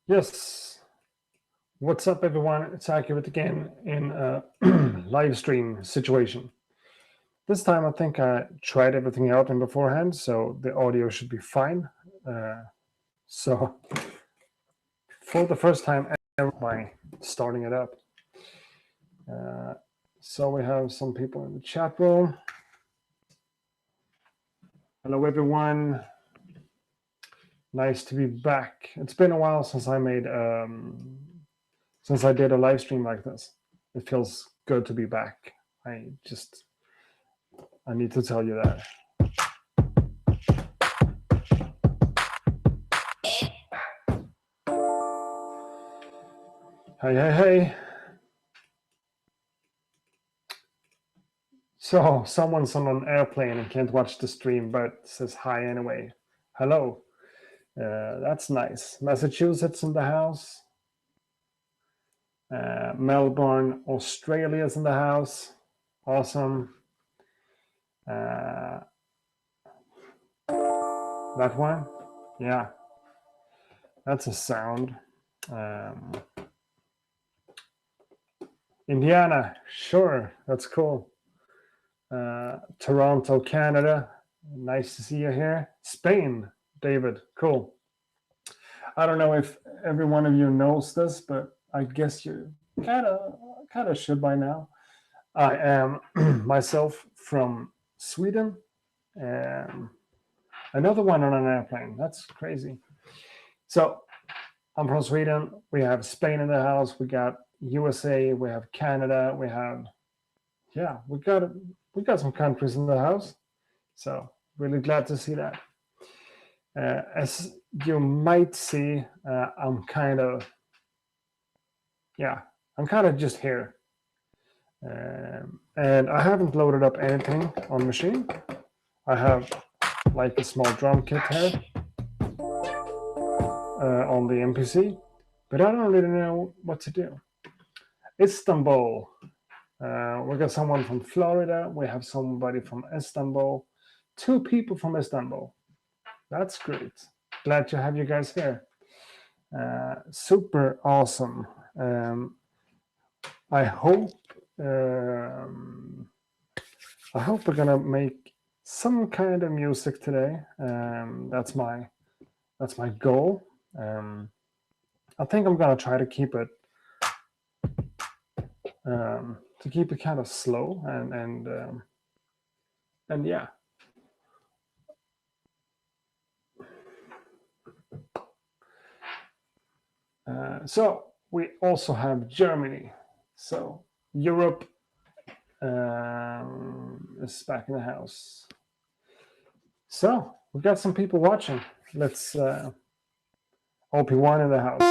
Yes. What's up, everyone? It's Accurate again in a live stream situation. This time, I think I tried everything out in beforehand, so the audio should be fine. So, for the first time ever, by starting it up. So we have some people in the chat room. Hello, everyone. Nice to be back. It's been a while since I made since I did a live stream like this. It feels good to be back. I need to tell you that. Hey. So someone's on an airplane and can't watch the stream, but says hi anyway. Hello. That's nice. Massachusetts in the house. Melbourne, Australia's in the house. Awesome. That one? Yeah. That's a sound. Indiana, sure. That's cool. Toronto, Canada. Nice to see you here. Spain, David, cool. I don't know if every one of you knows this, but I guess you kind of should by now. I am myself from Sweden. Another one on an airplane. That's crazy. So I'm from Sweden. We have Spain in the house. We got USA. We have Canada. We have we got some countries in the house. So really glad to see that. As you might see, I'm kind of just here. And I haven't loaded up anything on machine. I have like a small drum kit here on the MPC, but I don't really know what to do. Istanbul. We got someone from Florida. We have somebody from Istanbul. 2 people from Istanbul. That's great. Glad to have you guys here. Super awesome. I hope we're gonna make some kind of music today. That's my goal. I think I'm gonna try to keep it kind of slow and yeah. So we also have Germany. So Europe is back in the house. So we got some people watching. Let's OP1 in the house.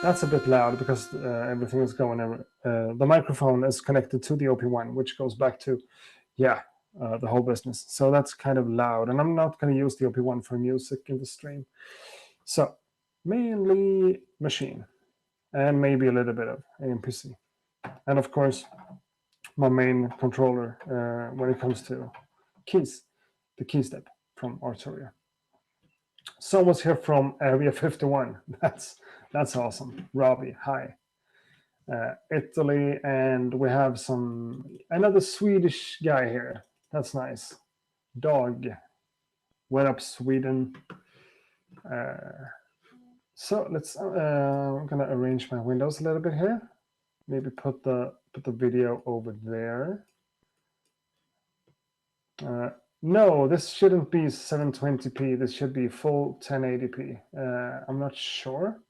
That's a bit loud because everything is going over. The microphone is connected to the OP1, which goes back to, the whole business. So that's kind of loud. And I'm not going to use the OP1 for music in the stream. So mainly machine and maybe a little bit of AMPC. And of course, my main controller when it comes to keys, the key step from Arturia. Someone's here from Area 51. That's awesome. Robbie, hi. Italy, and we have another Swedish guy here. That's nice. Dog. What up, Sweden? So let's. I'm gonna arrange my windows a little bit here. Maybe put the video over there. No, this shouldn't be 720p. This should be full 1080p. I'm not sure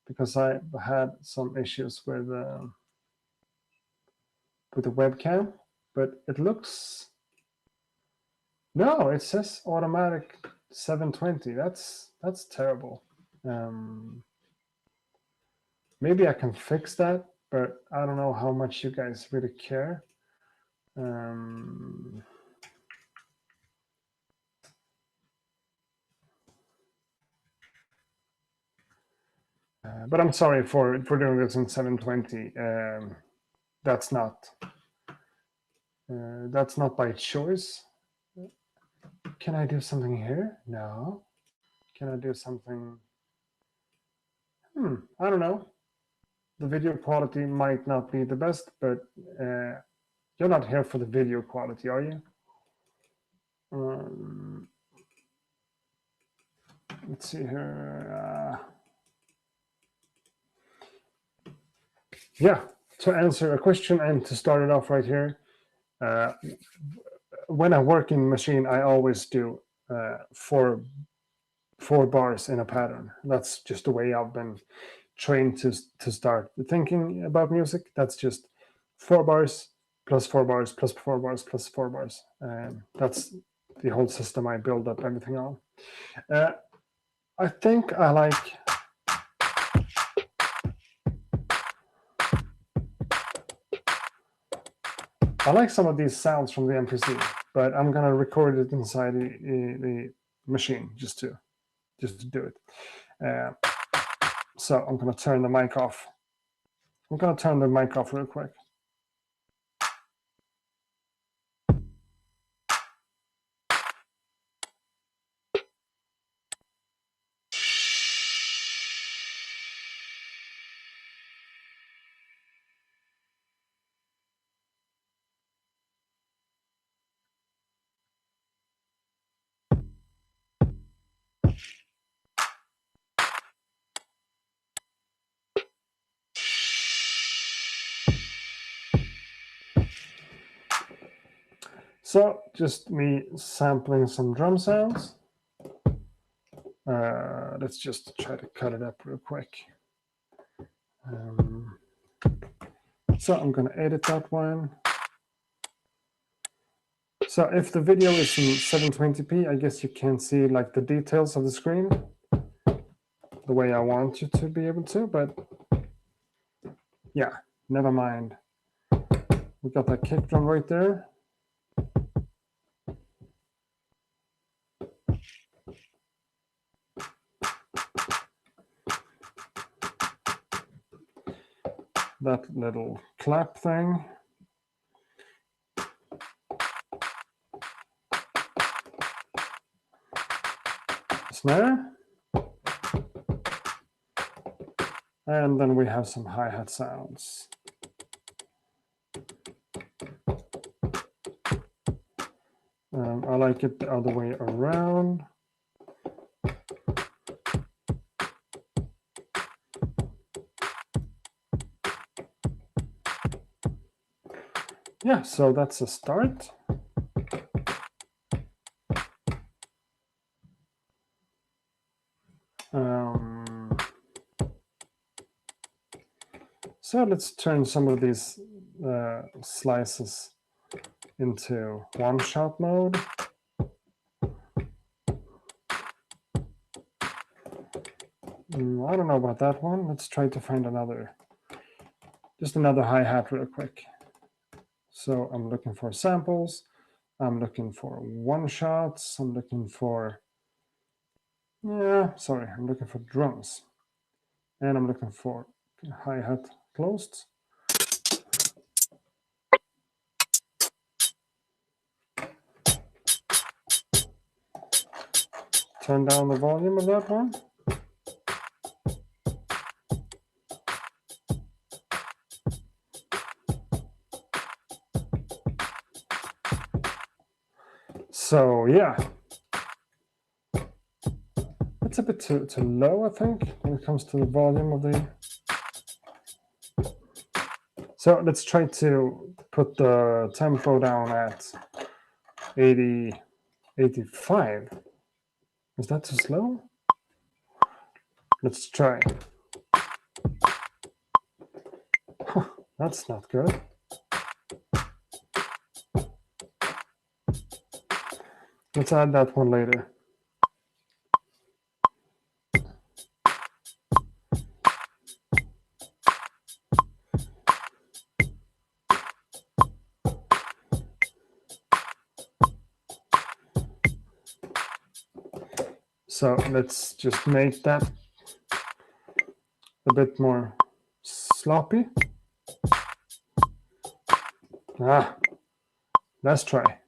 because I had some issues with the webcam, but it looks. No, it says automatic 720. That's terrible. Maybe I can fix that, but I don't know how much you guys really care. But I'm sorry for doing this in 720. That's not by choice. Can I do something here? No. Can I do something? I don't know. The video quality might not be the best, but you're not here for the video quality, are you? Let's see here. Yeah, to answer a question and to start it off right here, when I work in machine, I always do four bars in a pattern. That's just the way I've been trained to start thinking about music. That's just 4 bars plus 4 bars plus 4 bars plus 4 bars. That's the whole system I build up everything on. I think I like some of these sounds from the MPC, but I'm gonna record it inside the machine just to do it. So I'm gonna turn the mic off. I'm gonna turn the mic off real quick. So just me sampling some drum sounds. Let's just try to cut it up real quick. So I'm going to edit that one. So if the video is in 720p, I guess you can see like the details of the screen the way I want you to be able to, but yeah, never mind. We got that kick drum right there. That little clap thing. Snare. And then we have some hi-hat sounds. I like it the other way around. Yeah, so that's a start. So let's turn some of these slices into one-shot mode. I don't know about that one. Let's try to find just another hi-hat real quick. So I'm looking for samples. I'm looking for one-shots. I'm looking for, I'm looking for drums. And I'm looking for hi-hat closed. Turn down the volume of that one. So yeah, it's a bit too low, I think, when it comes to the volume of the. So let's try to put the tempo down at 80, 85. Is that too slow? Let's try. Huh, that's not good. Let's add that one later. So let's just make that a bit more sloppy. Let's try.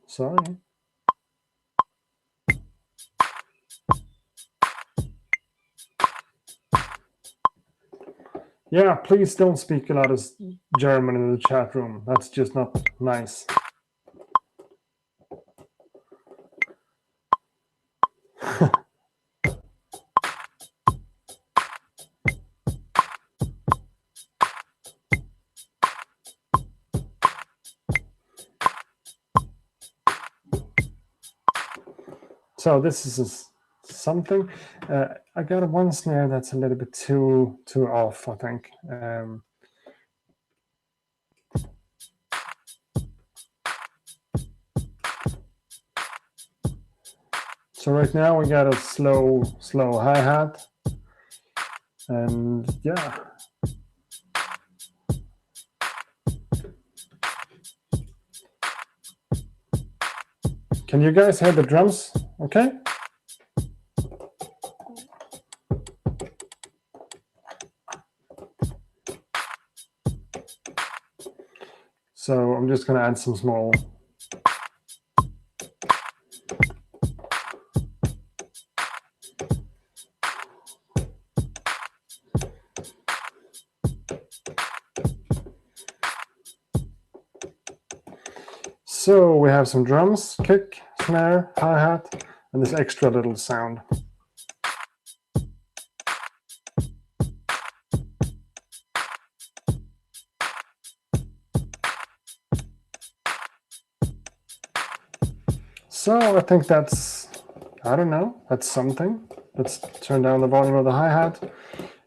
Sorry. Yeah, please don't speak a lot of German in the chat room. That's just not nice. So this is something. I got one snare that's a little bit too off, I think. So right now we got a slow hi-hat. And yeah. Can you guys hear the drums? Okay. So I'm just going to add some small. So we have some drums, kick, snare, hi-hat, and this extra little sound. So I think that's, I don't know, that's something. Let's turn down the volume of the hi-hat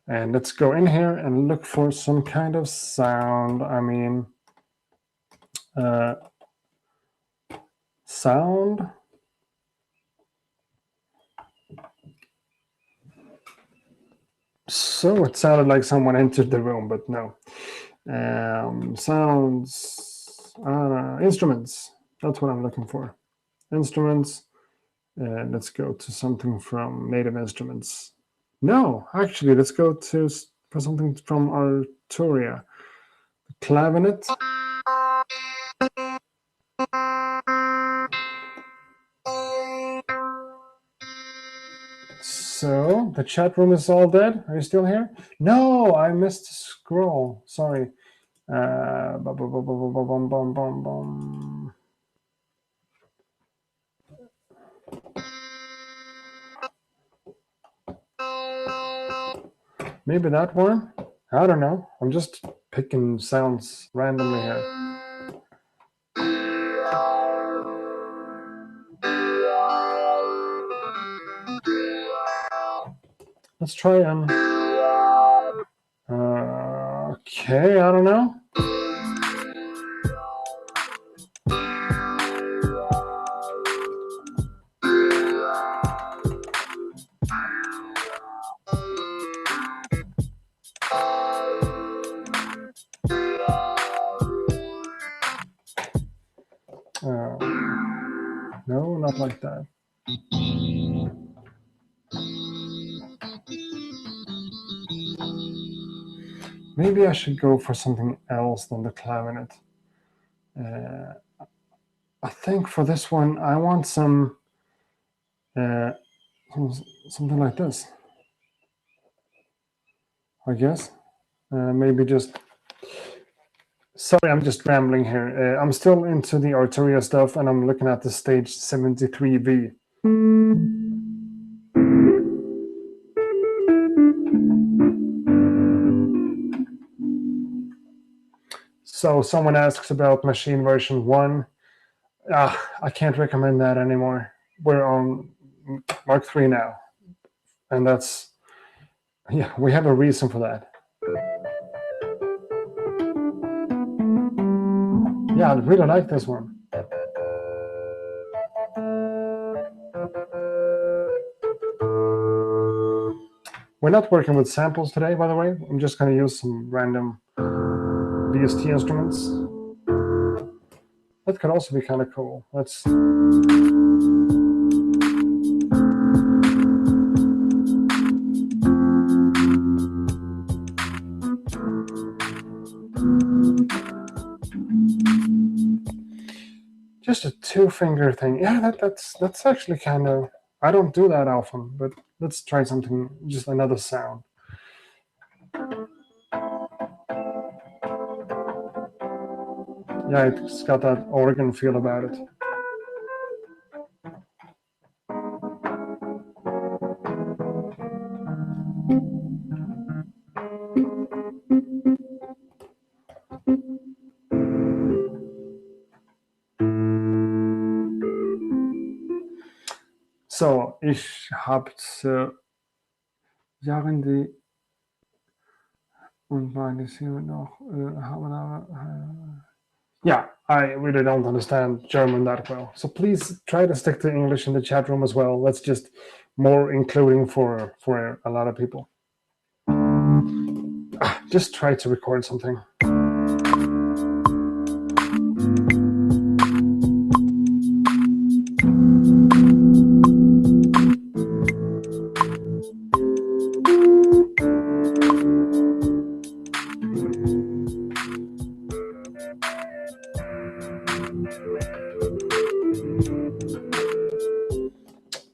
and let's go in here and look for some kind of sound. I mean, sound. So it sounded like someone entered the room, but no. Sounds, instruments. That's what I'm looking for. Instruments. Let's go to something from Native Instruments. No, actually, let's go for something from Arturia. Clavinet. So the chat room is all dead. Are you still here? No, I missed the scroll. Sorry. Maybe that one? I don't know. I'm just picking sounds randomly here. Let's try okay, I don't know. No, not like that. Maybe I should go for something else than the clavinet. I think for this one, I want something like this. I guess. Maybe just. Sorry, I'm just rambling here. I'm still into the Arturia stuff, and I'm looking at the stage 73V. So someone asks about machine version 1. I can't recommend that anymore. We're on Mark 3 now. And that's, yeah, we have a reason for that. Yeah, I really like this one. We're not working with samples today, by the way. I'm just going to use some random VST instruments. That could also be kind of cool. Let's. Just a 2-finger thing. Yeah, that's actually kind of. I don't do that often, but let's try something. Just another sound. Yeah, it's got that organ feel about it. So, ich habe Jahren die und meine Seele noch haben. Yeah, I really don't understand German that well. So please try to stick to English in the chat room as well. That's just more including for a lot of people. Just try to record something.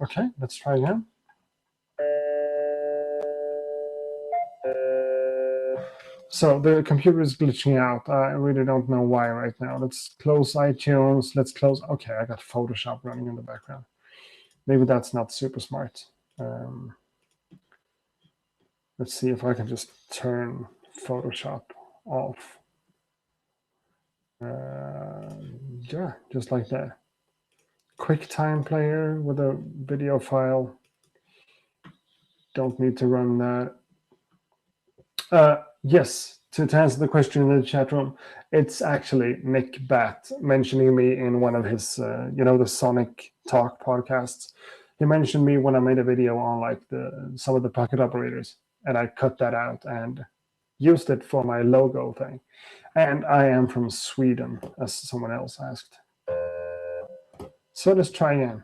Okay, let's try again. So the computer is glitching out. I really don't know why right now. Let's close iTunes. Let's close. Okay, I got Photoshop running in the background. Maybe that's not super smart. Let's see if I can just turn Photoshop off. Yeah, just like that. QuickTime player with a video file. Don't need to run that. Yes, to answer the question in the chat room, it's actually Nick Bat mentioning me in one of his, the Sonic Talk podcasts. He mentioned me when I made a video on like some of the pocket operators, and I cut that out and used it for my logo thing. And I am from Sweden, as someone else asked. So let's try again.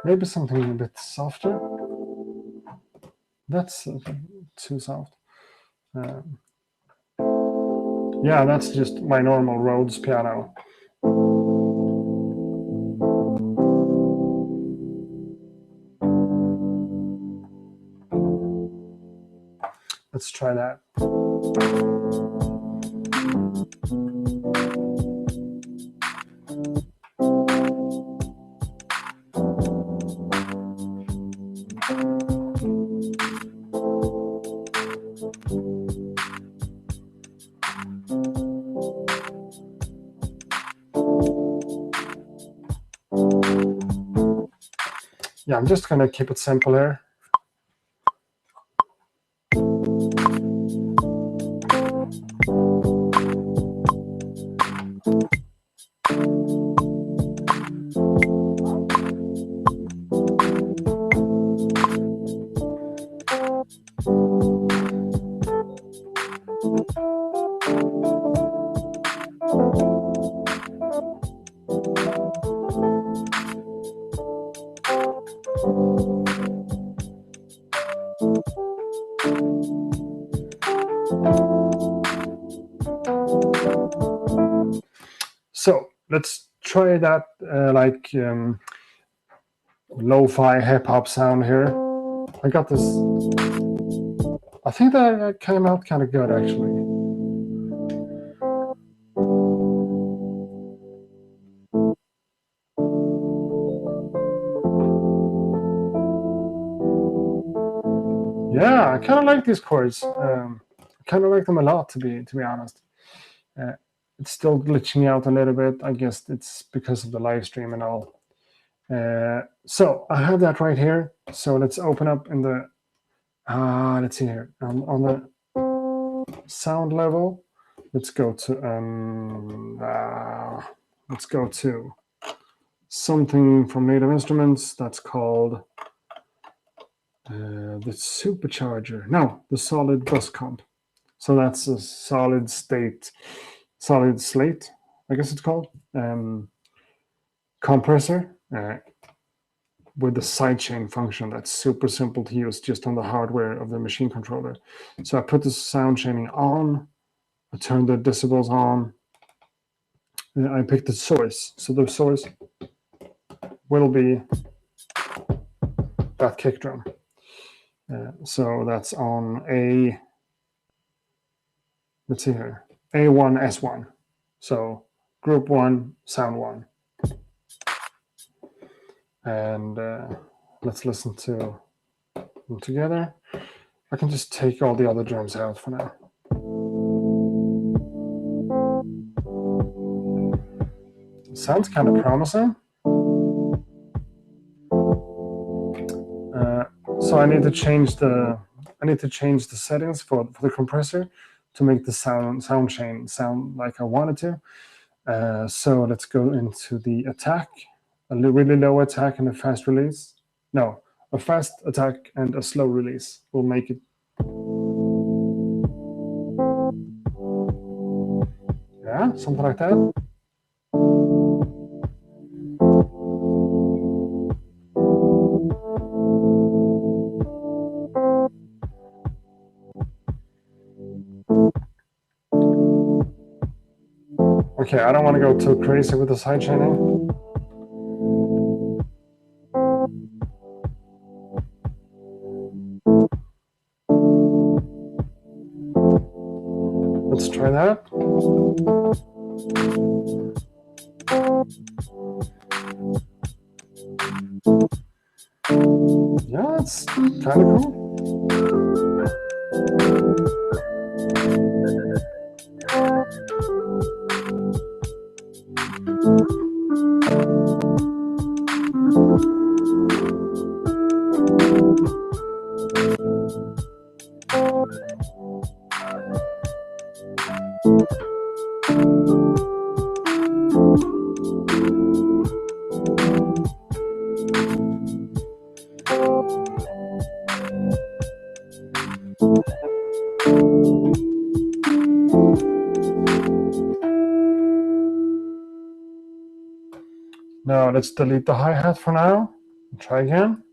Maybe something a bit softer. That's too soft. Yeah, that's just my normal Rhodes piano. Let's try that. Yeah, I'm just going to keep it simple here. So let's try that lo-fi hip-hop sound here. I got this. I think that came out kind of good, actually. Yeah, I kind of like these chords. I kind of like them a lot, to be honest. It's still glitching out a little bit. I guess it's because of the live stream and all. So I have that right here. So let's open up in the, let's see here. On the sound level, let's go to something from Native Instruments that's called the supercharger. No, the solid bus comp. So that's a solid slate, I guess it's called, compressor. with the sidechain function that's super simple to use just on the hardware of the machine controller. So I put the sound chaining on, I turn the decibels on, and I pick the source. So the source will be that kick drum. So that's on A, let's see here, A1, S1. So group 1, sound 1. And let's listen to them together. I can just take all the other drums out for now. It sounds kind of promising. So I need to change the settings for the compressor to make the sound chain sound like I wanted to. So let's go into the attack, a really low attack and a fast release. No, a fast attack and a slow release will make it. Yeah, something like that. Okay, I don't want to go too crazy with the side chaining. Let's try that. Yeah, it's kind of cool. Now let's delete the hi-hat for now. Try again.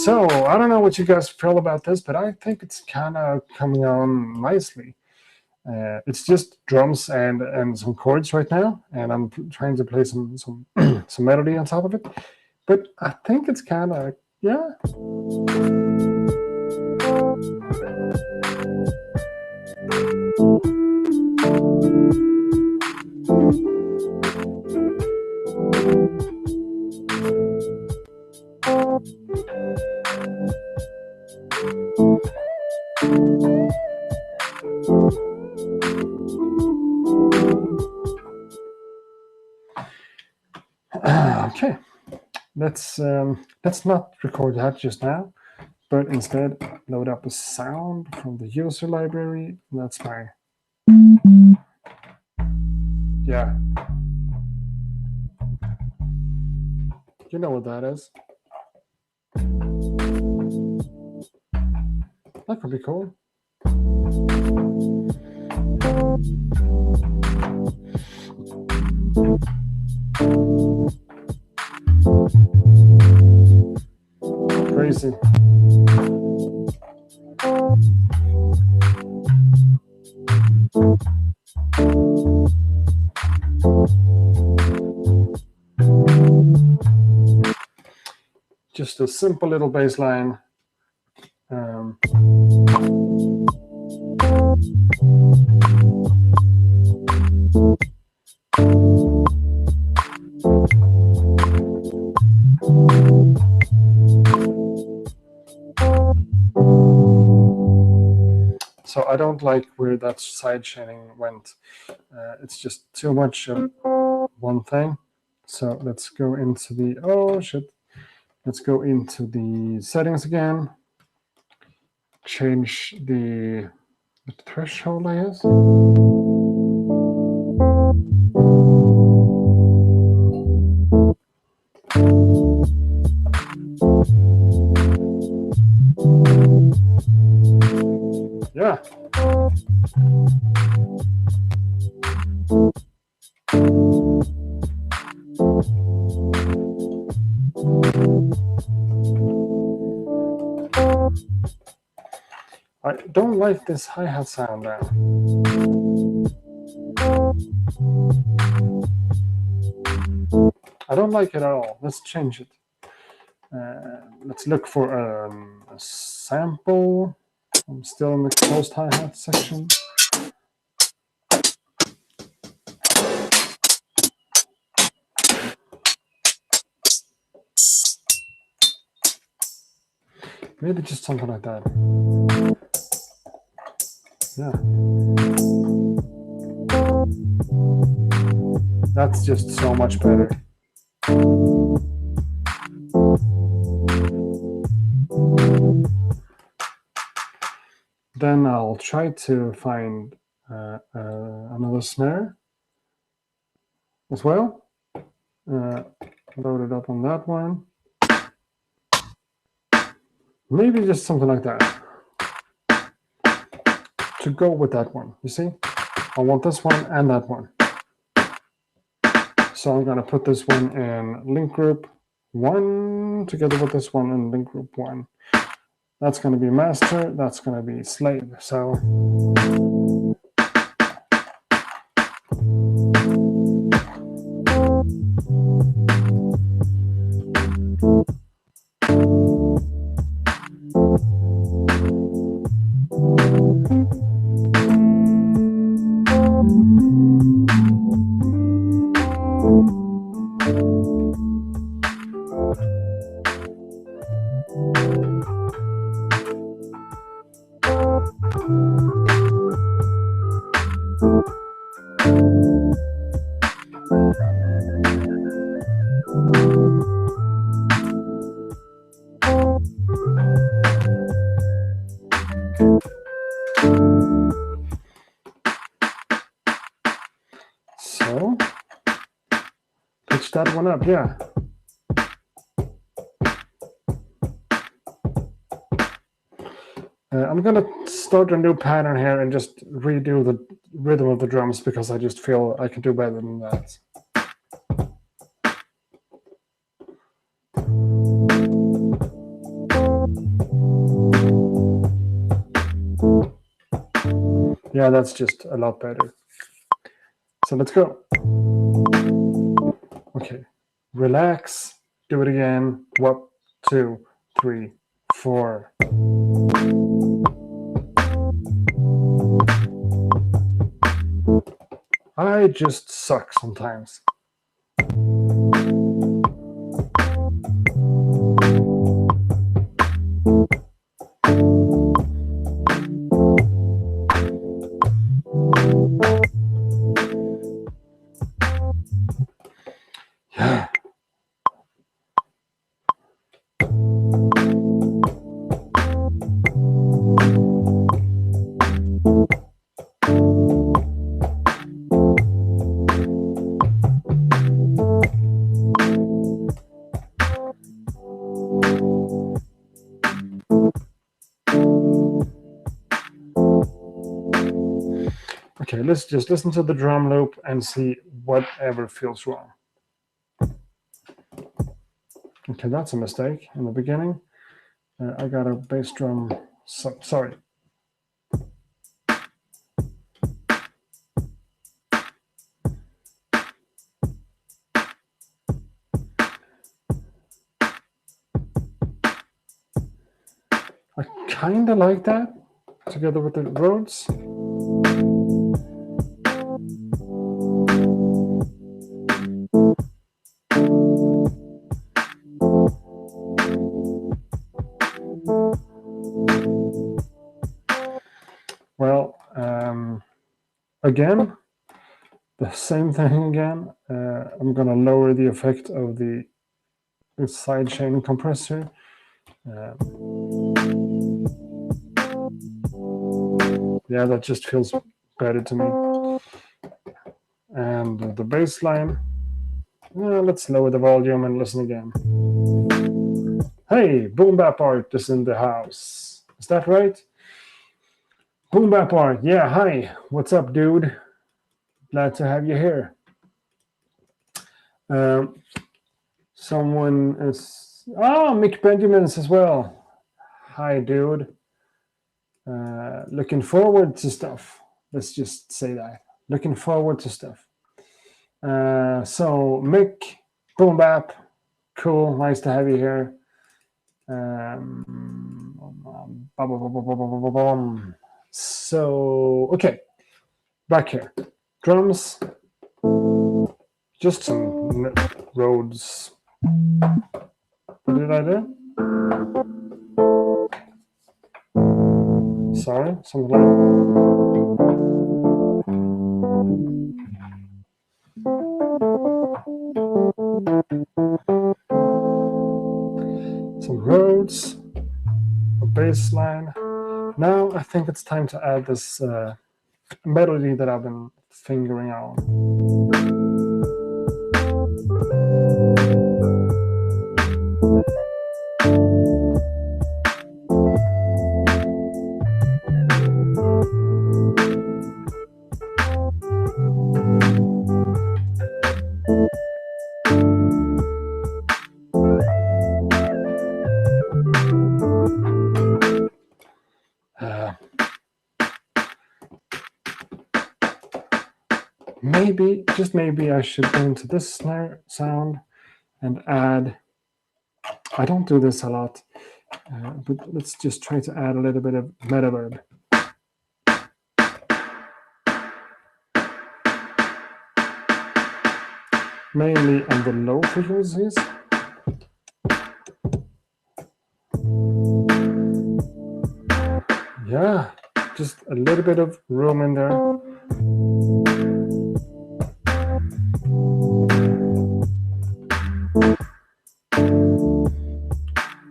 So I don't know what you guys feel about this, but I think it's kind of coming on nicely. It's just drums and some chords right now, and I'm trying to play some some melody on top of it. But I think it's kind of, yeah. Okay, let's not record that just now, but instead load up a sound from the user library. That's my, yeah, you know what that is. That could be cool. Crazy. Just a simple little bass line. So I don't like where that side chaining went. It's just too much of one thing. So let's go into the, oh shit. Let's go into the settings again. Change the the threshold, I guess. Yeah. I don't like this hi-hat sound now. I don't like it at all. Let's change it. Let's look for a sample. I'm still in the closed hi-hat section. Maybe just something like that. Yeah. That's just so much better. Then I'll try to find another snare as well. Load it up on that one. Maybe just something like that. To go with that one, you see? I want this one and that one. So I'm going to put this one in link group 1 together with this one in link group 1. That's going to be master, that's going to be slave. So pitch that one up, yeah. I'm going to start a new pattern here and just redo the rhythm of the drums because I just feel I can do better than that. Yeah, that's just a lot better. So let's go. Okay, relax, do it again. 1, 2, 3, 4. I just suck sometimes. Yeah. Okay, let's just listen to the drum loop and see whatever feels wrong. Okay, that's a mistake in the beginning. I got a bass drum. Sorry. I kind of like that together with the Rhodes. Well, again, the same thing again. I'm going to lower the effect of the sidechain compressor. Yeah, that just feels better to me. And the bass line, let's lower the volume and listen again. Hey, Boom Bap Art is in the house. Is that right? Boom Bap Art, yeah, hi. What's up, dude? Glad to have you here. Someone is... Oh, Mick Benjamins as well. Hi, dude. Looking forward to stuff. Let's just say that. Looking forward to stuff. So, Mick, Boom Bap, cool. Nice to have you here. So, okay. Back here. Drums. Just some Rhodes. What did I do? Sorry, something like some Rhodes, a bass line. Now I think it's time to add this melody that I've been fingering on. Maybe, just maybe, I should go into this snare sound and add, I don't do this a lot, but let's just try to add a little bit of metaverb. Mainly on the low frequencies. Yeah, just a little bit of room in there.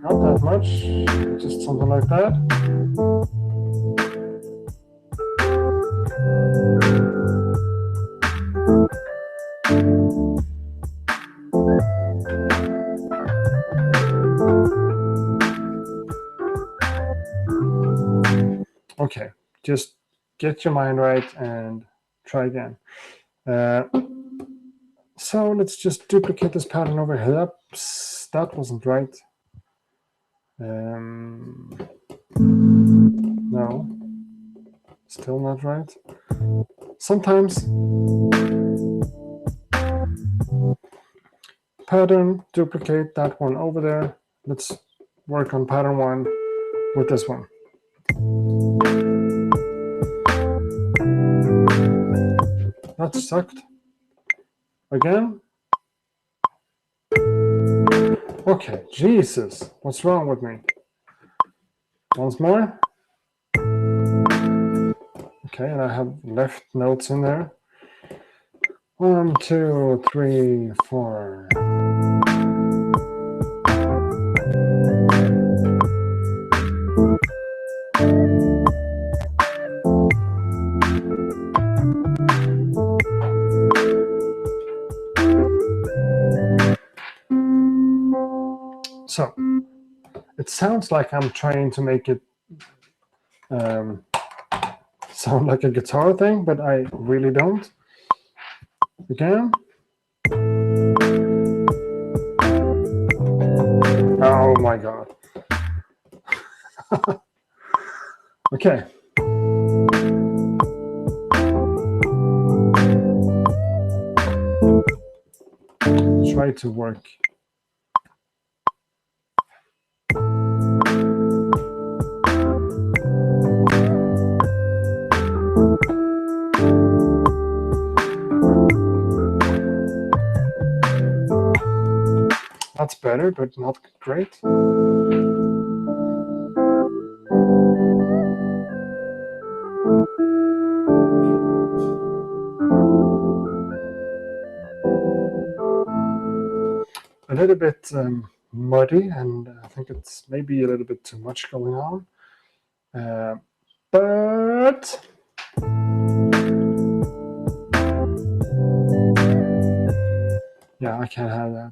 Not that much, just something like that. Okay, just get your mind right and try again. So let's just duplicate this pattern over here. Oops, that wasn't right. No, still not right. Sometimes pattern, duplicate that one over there. Let's work on pattern one with this one. That sucked. Again. Okay, Jesus, what's wrong with me? Once more. Okay, and I have left notes in there. 1, 2, 3, 4. So it sounds like I'm trying to make it sound like a guitar thing, but I really don't. Again. Oh my God. Okay. Try to work. That's better, but not great. A little bit muddy, and I think it's maybe a little bit too much going on. But yeah, I can't have that.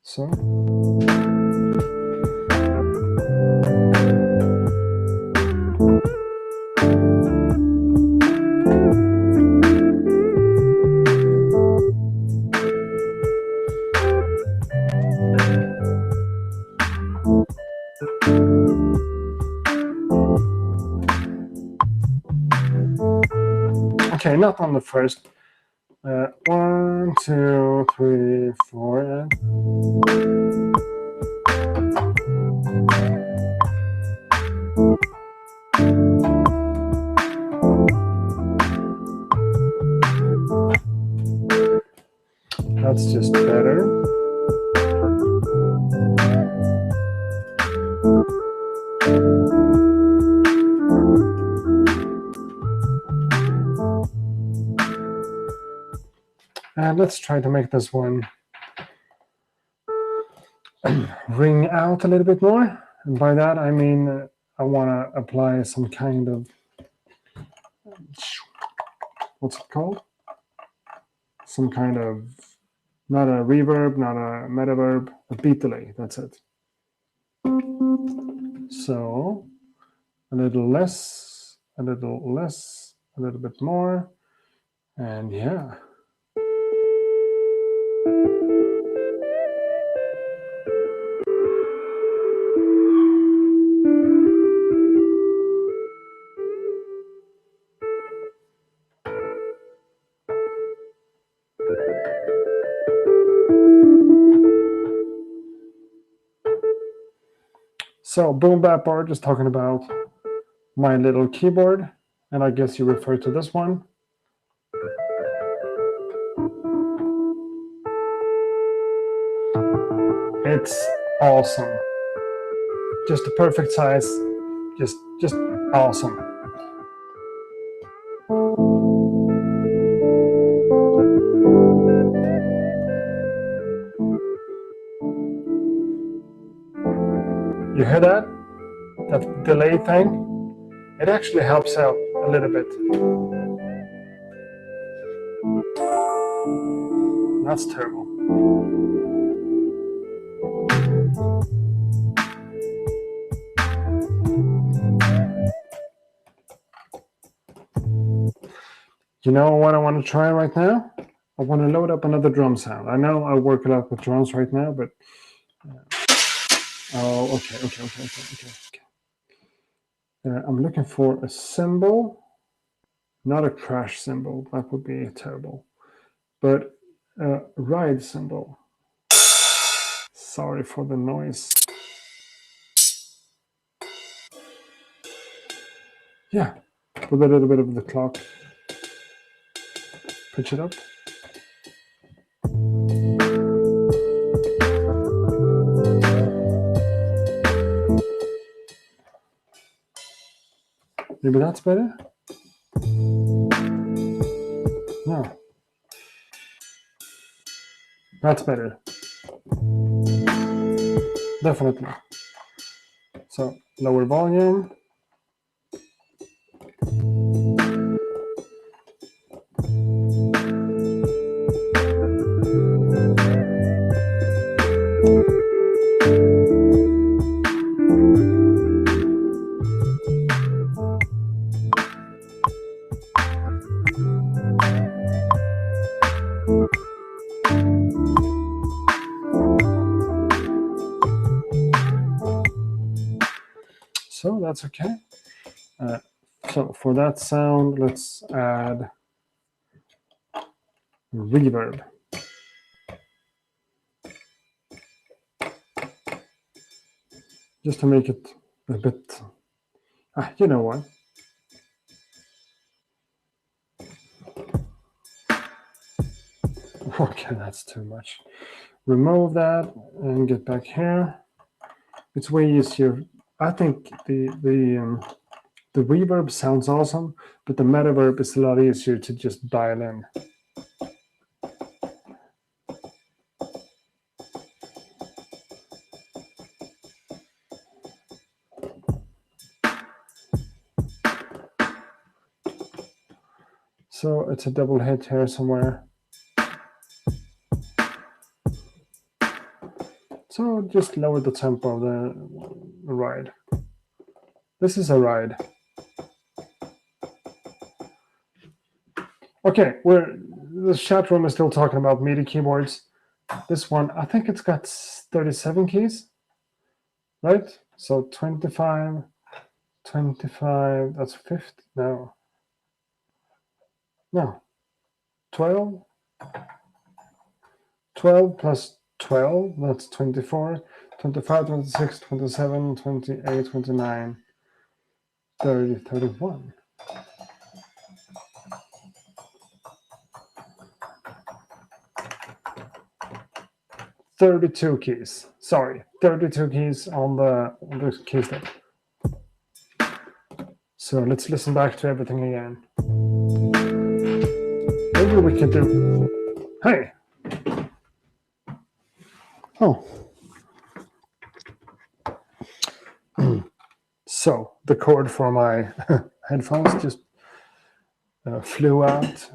So okay, not on the first. 1, 2, 3, 4, and that's just better. And let's try to make this one ring out a little bit more. And by that, I mean, I want to apply some kind of, what's it called? Some kind of, not a reverb, not a metaverb, a beat delay. That's it. So a little less, a little less, a little bit more. And yeah. So Boom Bap Art is talking about my little keyboard, and I guess you refer to this one. It's awesome. Just the perfect size. Just awesome. You hear that? That delay thing? It actually helps out a little bit. That's terrible. You know what I want to try right now? I want to load up another drum sound. I know I work a lot with drums right now, but oh, okay. I'm looking for a cymbal, not a crash cymbal. That would be terrible. But a ride cymbal. Sorry for the noise. Yeah, with a little bit of the clock. Pitch it up. Maybe that's better? No. That's better. Definitely. So, lower volume. So that's okay. So for that sound, let's add reverb. Just to make it a bit, you know what? Okay, that's too much. Remove that and get back here. It's way easier. I think the reverb sounds awesome, but the metaverb is a lot easier to just dial in. So it's a double hit here somewhere. So just lower the tempo of the ride. This is a ride. Okay, the chat room is still talking about MIDI keyboards. This one, I think it's got 37 keys, right? So 25, 25, that's 50, no, 12, 12 plus 12, that's 24, 25, 26, 27, 28, 29, 30, 31. 32 keys. Sorry, 32 keys on the key step. So let's listen back to everything again. Maybe we can do. Hey. Oh. So the cord for my headphones just flew out.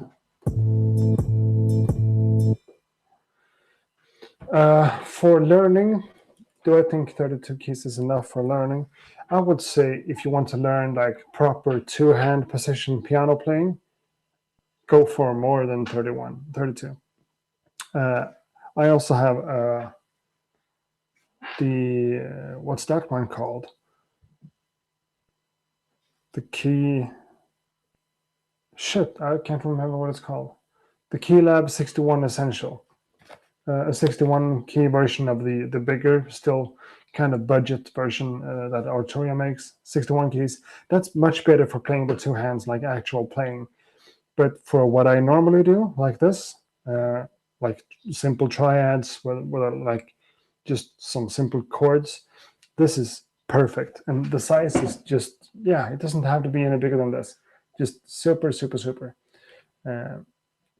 For learning, do I think 32 keys is enough for learning? I would say if you want to learn like proper two-hand position piano playing, go for more than 32. I also have what's that one called? The key. Shit, I can't remember what it's called. The Keylab 61 Essential. A 61 key version of the bigger, still kind of budget version that Arturia makes. 61 keys. That's much better for playing with two hands, like actual playing. But for what I normally do, like this, like simple triads with like just some simple chords, this is perfect. And the size is just, yeah, it doesn't have to be any bigger than this. Just super, super, super.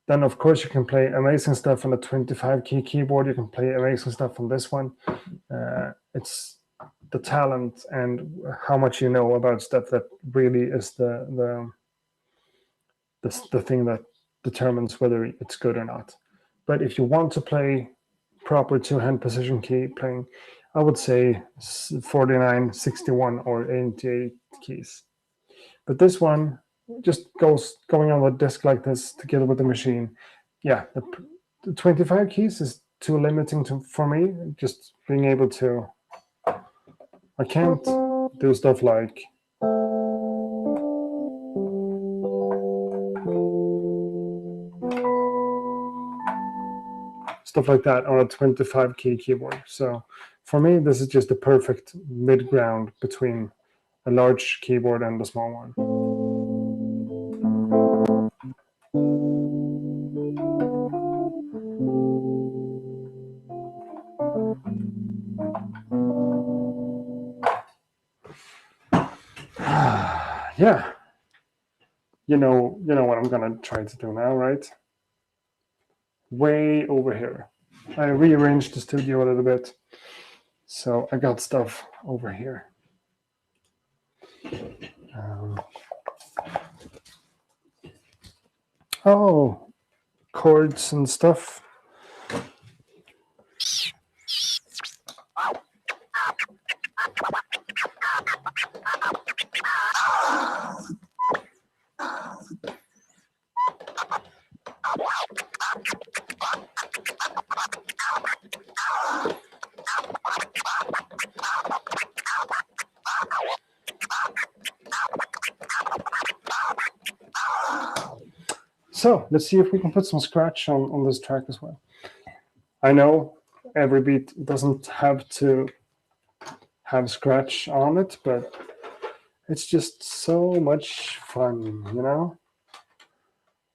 Then, of course, you can play amazing stuff on a 25-key keyboard. You can play amazing stuff on this one. It's the talent and how much you know about stuff that really is the thing that determines whether it's good or not. But if you want to play proper two-hand position key playing, I would say 49, 61, or 88 keys. But this one just going on a disc like this together with the machine. Yeah, the 25 keys is too limiting for me. Just being able to, I can't do stuff like that on a 25-key keyboard. So for me, this is just the perfect mid-ground between a large keyboard and a small one. Yeah. You know what I'm gonna try to do now, right? Way over here. I rearranged the studio a little bit. So I got stuff over here. Oh, chords and stuff. So let's see if we can put some scratch on this track as well. I know every beat doesn't have to have scratch on it, but it's just so much fun, you know?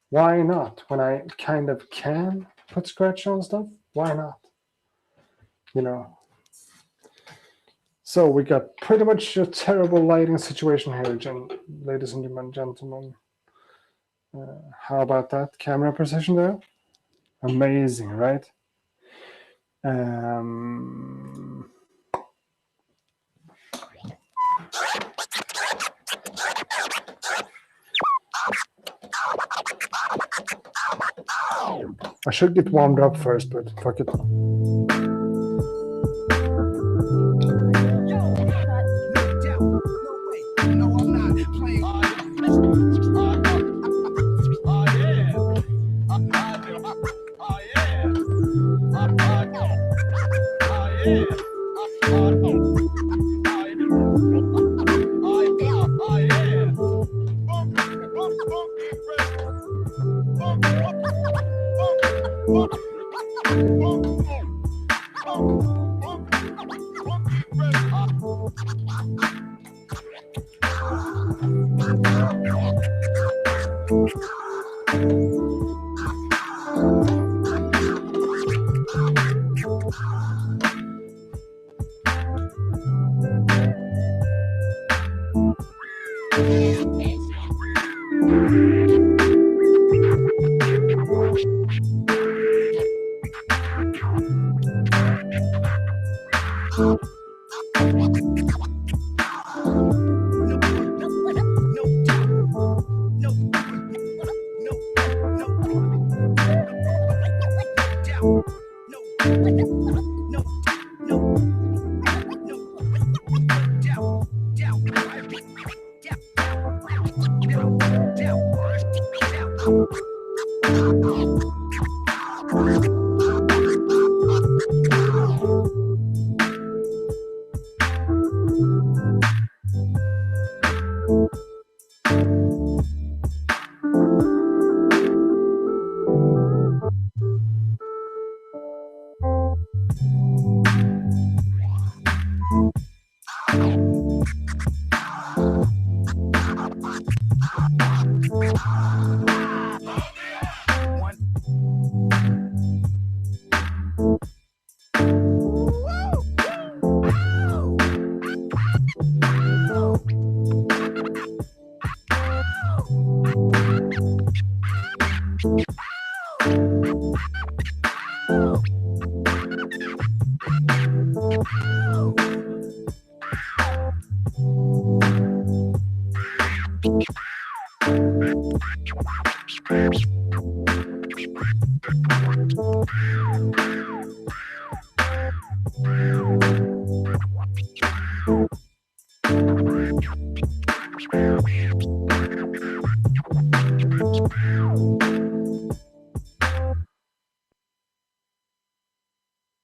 Why not? When I kind of can put scratch on stuff, why not? You know? So we got pretty much a terrible lighting situation here, ladies and gentlemen. How about that camera precision there? Amazing, right? I should get warmed up first, but fuck it.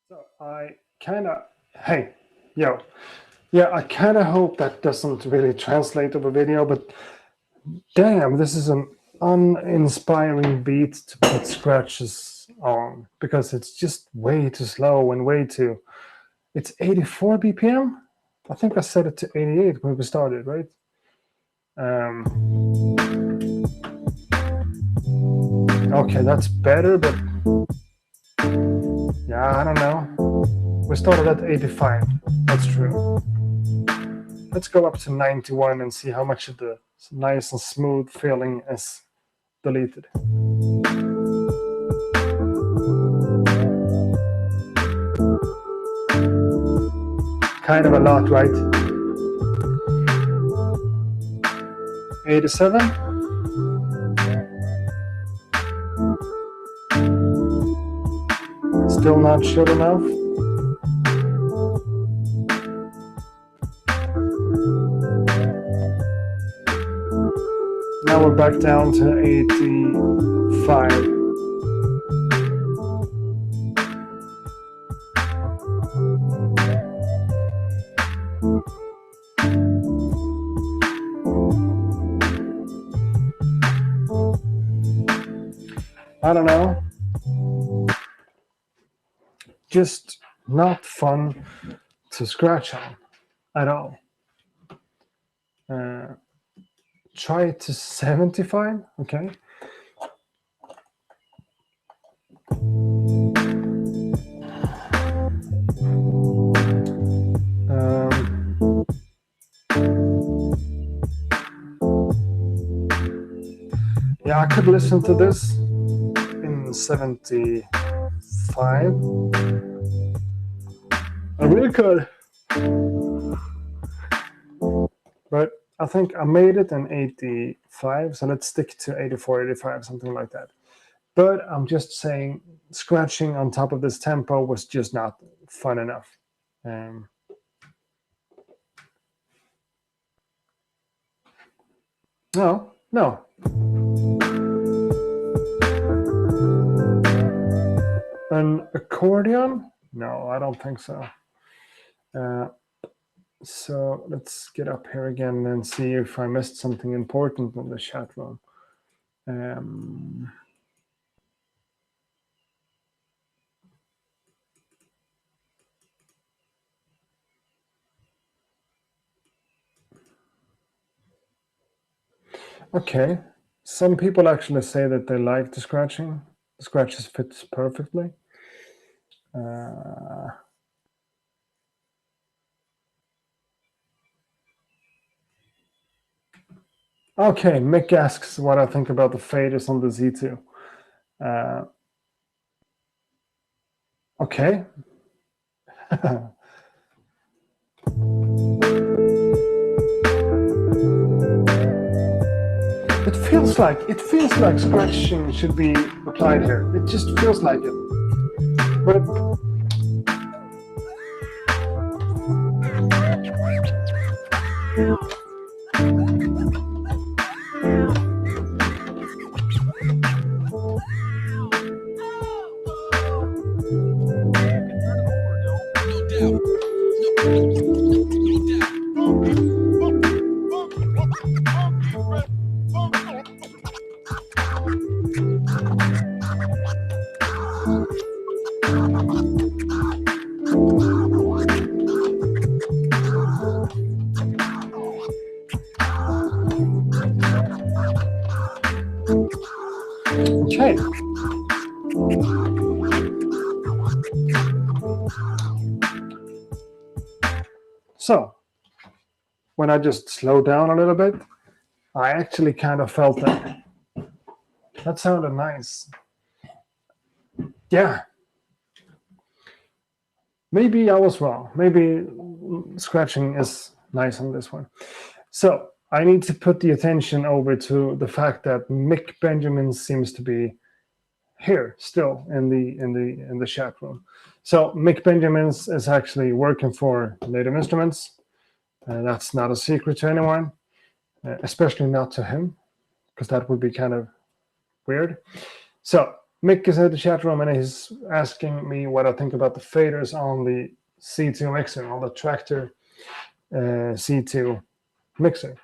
So I kind of, hey, yo, yeah, I kind of hope that doesn't really translate over video, but damn, this is an uninspiring beat to put scratches on because it's just way too slow and way too. It's 84 BPM. I think I set it to 88 when we started, right? Okay, that's better, but yeah, I don't know. We started at 85. That's true. Let's go up to 91 and see how much of the nice and smooth feeling is deleted. Kind of a lot, right? 87. Still not sure enough. Now we're back down to 85. I don't know. Just not fun to scratch on at all. Try it to 75, okay? Yeah, I could listen to this in 75. I really could. But I think I made it in 85, so let's stick to 84, 85, something like that. But I'm just saying, scratching on top of this tempo was just not fun enough. No. An accordion? No, I don't think so. So let's get up here again and see if I missed something important in the chat room. Okay, some people actually say that they like the scratching. The scratches fits perfectly. Okay, Mick asks what I think about the faders on the Z2. Okay. It feels like scratching should be applied here. It just feels like it. But okay. So when I just slow down a little bit, I actually kind of felt that. That sounded nice. Yeah. Maybe I was wrong. Maybe scratching is nice on this one. So I need to put the attention over to the fact that Mick Benjamin seems to be here still in the chat room. So Mick Benjamin is actually working for Native Instruments. That's not a secret to anyone, especially not to him, because that would be kind of weird. So Mick is in the chat room and he's asking me what I think about the faders on the C2 mixer, on the Tractor C2 mixer.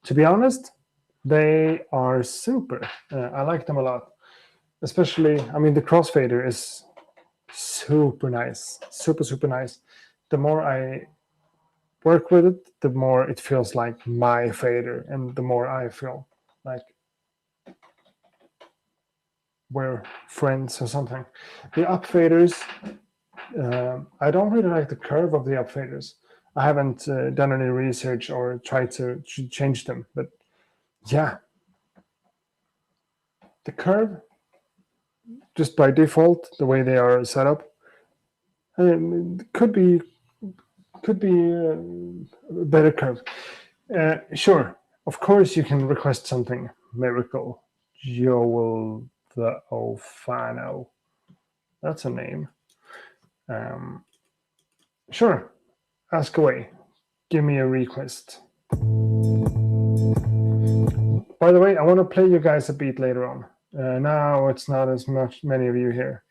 To be honest, they are super. I like them a lot. Especially, I mean, the crossfader is super nice, super nice. The more I work with it, the more it feels like my fader, and the more I feel like we're friends or something. The up faders, I don't really like the curve of the up faders. I haven't done any research or tried to change them, but yeah, the curve, just by default, the way they are set up, could be a better curve. Sure, of course you can request something. Miracle Joel the Ofano. That's a name. Sure, ask away. Give me a request. By the way, I want to play you guys a beat later on. Now it's not as many of you here.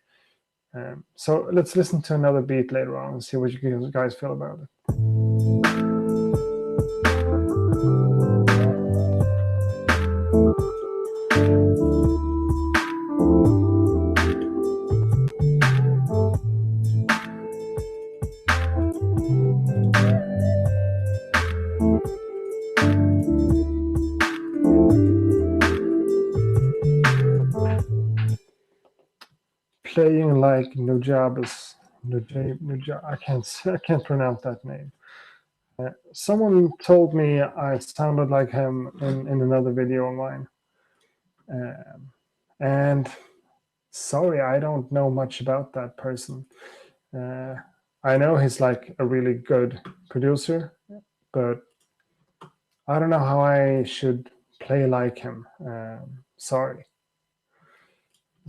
So let's listen to another beat later on and see what you guys feel about it. Playing like Nujabes. I can't pronounce that name. Someone told me I sounded like him in another video online. And sorry, I don't know much about that person. I know he's like a really good producer, but I don't know how I should play like him. Sorry.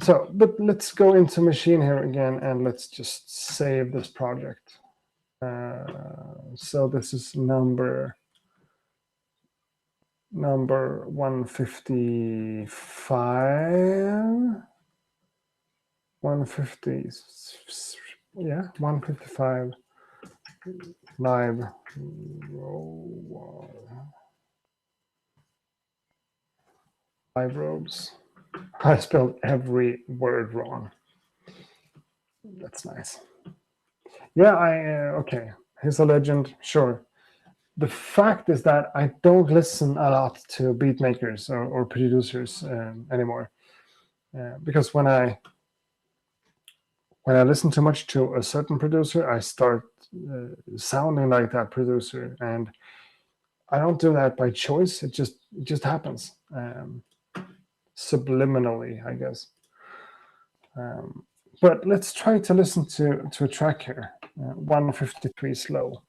So, but let's go into machine here again, and let's just save this project. So this is number 155. 150, yeah, 155 live roads. I spelled every word wrong. That's nice. Yeah, okay. He's a legend, sure. The fact is that I don't listen a lot to beat makers or producers anymore, because when I listen too much to a certain producer, I start sounding like that producer, and I don't do that by choice. It just happens subliminally, I guess. But let's try to listen to a track here. 153 slow.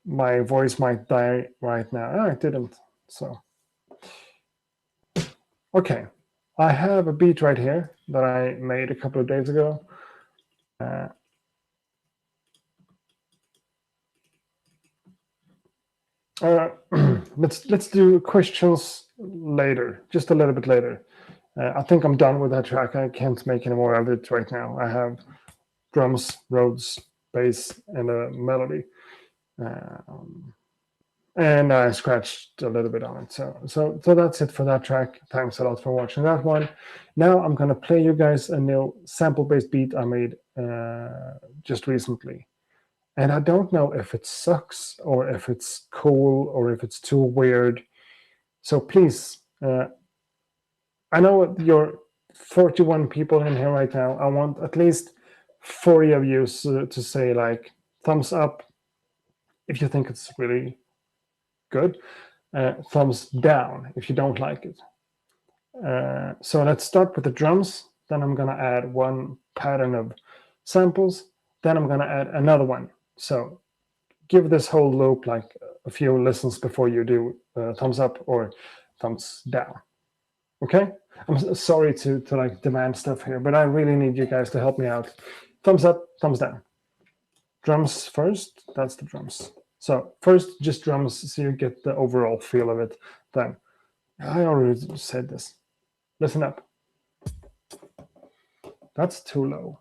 My voice might die right now. Oh, it didn't. So, okay. I have a beat right here that I made a couple of days ago. Let's do questions later, just a little bit later. I think I'm done with that track. I can't make any more of it right now. I have drums, Rhodes, bass, and a melody. And I scratched a little bit on it. So that's it for that track. Thanks a lot for watching that one. Now I'm going to play you guys a new sample-based beat I made just recently. And I don't know if it sucks or if it's cool or if it's too weird. So please, I know you're 41 people in here right now. I want at least 40 of you to say like thumbs up if you think it's really good, thumbs down if you don't like it. So let's start with the drums. Then I'm going to add one pattern of samples. Then I'm going to add another one. So give this whole loop like a few listens before you do thumbs up or thumbs down. Okay? I'm sorry to like demand stuff here, but I really need you guys to help me out. Thumbs up, thumbs down. Drums first. That's the drums. So first, just drums, so you get the overall feel of it. Then I already said this. Listen up. That's too low.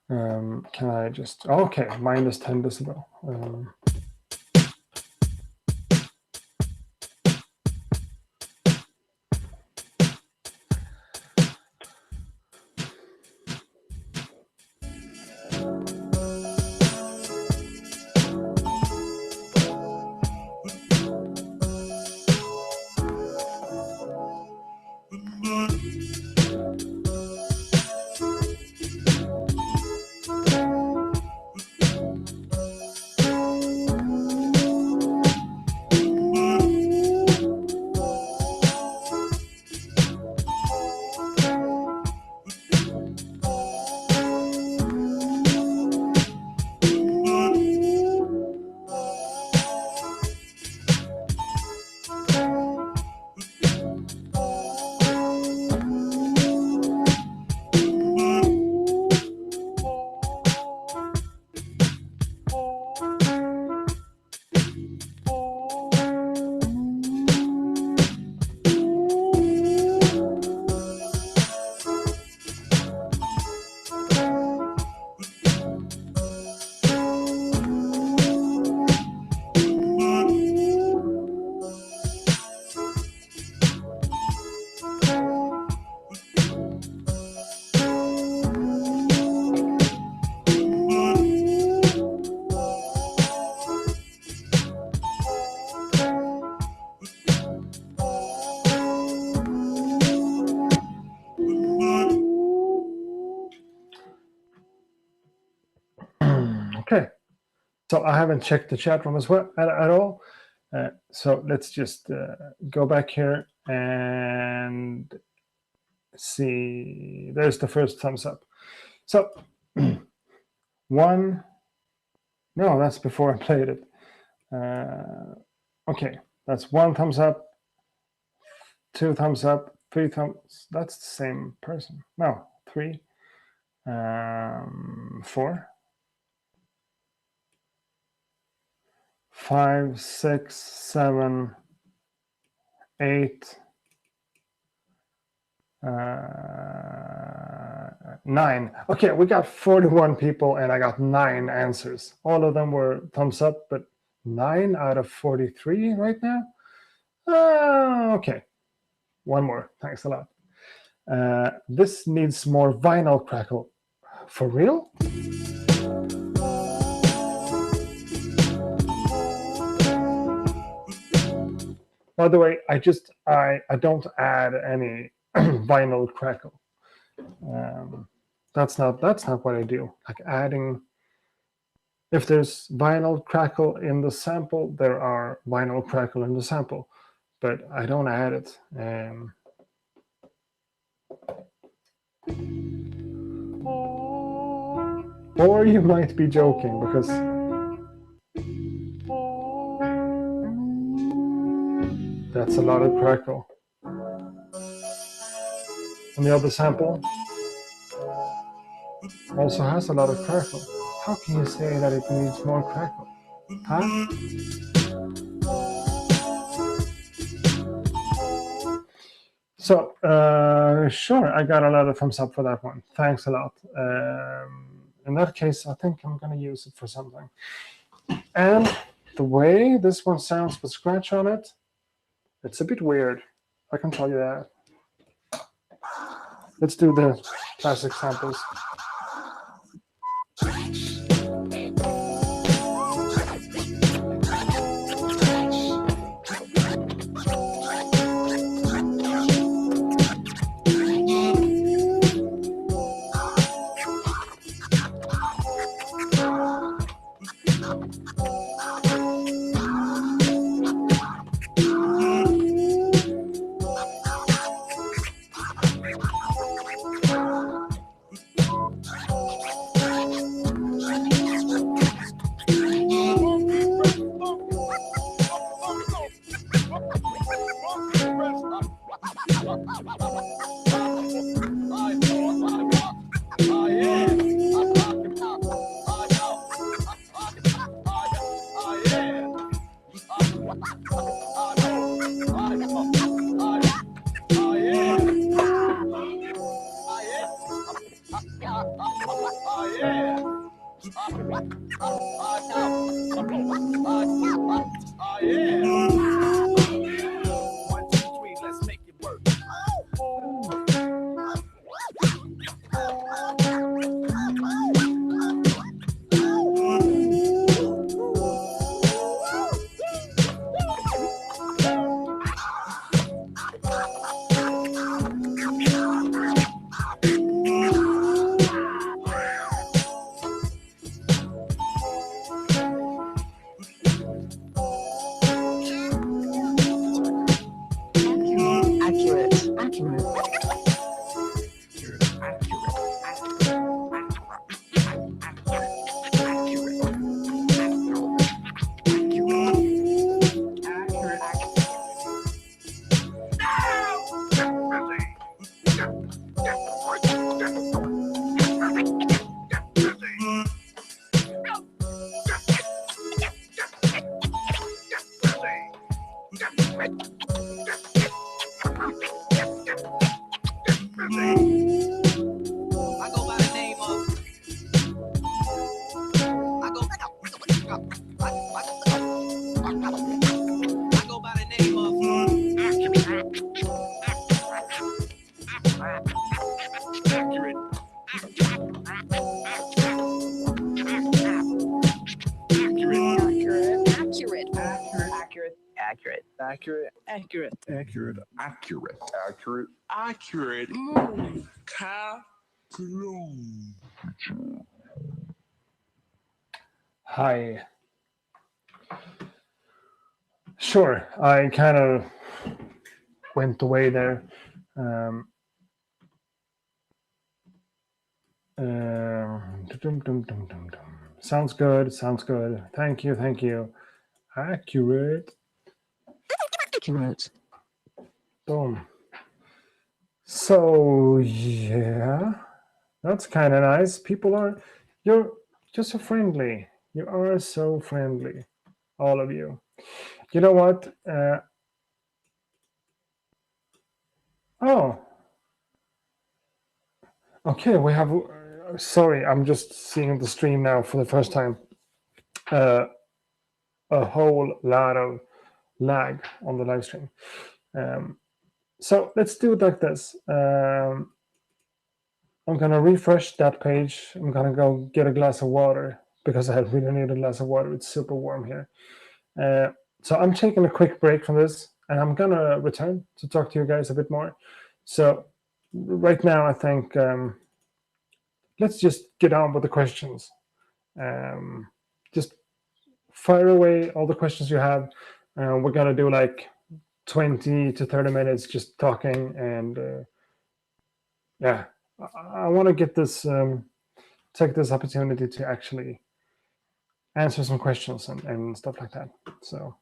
Can I just... Okay, minus 10 decibel. Okay, so I haven't checked the chat room as well at all. So let's just go back here and see. There's the first thumbs up. So one, no, that's before I played it. Okay, that's one thumbs up, two thumbs up, 3 thumbs. That's the same person. No, 3, 4, 5, 6, 7, 8, 9. Okay, we got 41 people and I got 9 answers. All of them were thumbs up, but 9 out of 43 right now. Okay, one more. Thanks a lot. This needs more vinyl crackle. For real? By the way, I don't add any vinyl crackle. That's not what I do. Like adding, if there's vinyl crackle in the sample, there are vinyl crackle in the sample, but I don't add it. Or you might be joking because that's a lot of crackle. And the other sample also has a lot of crackle. How can you say that it needs more crackle? Huh? So, sure, I got a lot of thumbs up for that one. Thanks a lot. In that case, I think I'm going to use it for something. And the way this one sounds with scratch on it, it's a bit weird. I can tell you that. Let's do the classic samples. Accurate. Hi. Sure, I kind of went away there. Sounds good. Sounds good. Thank you. Thank you. Accurate. Accurate. Boom. So yeah, that's kind of nice. You're just so friendly. You are so friendly, all of you. You know what? Oh, okay. We have. Sorry, I'm just seeing the stream now for the first time. Uh, a whole lot of lag on the live stream. Um, so let's do it like this. I'm gonna refresh that page. I'm gonna go get a glass of water because I really need a glass of water. It's super warm here. Uh, so I'm taking a quick break from this, and I'm gonna return to talk to you guys a bit more. So right now, I think let's just get on with the questions. Just fire away all the questions you have. We're gonna do like 20 to 30 minutes just talking, and yeah, I want to get this take this opportunity to actually answer some questions and stuff like that. So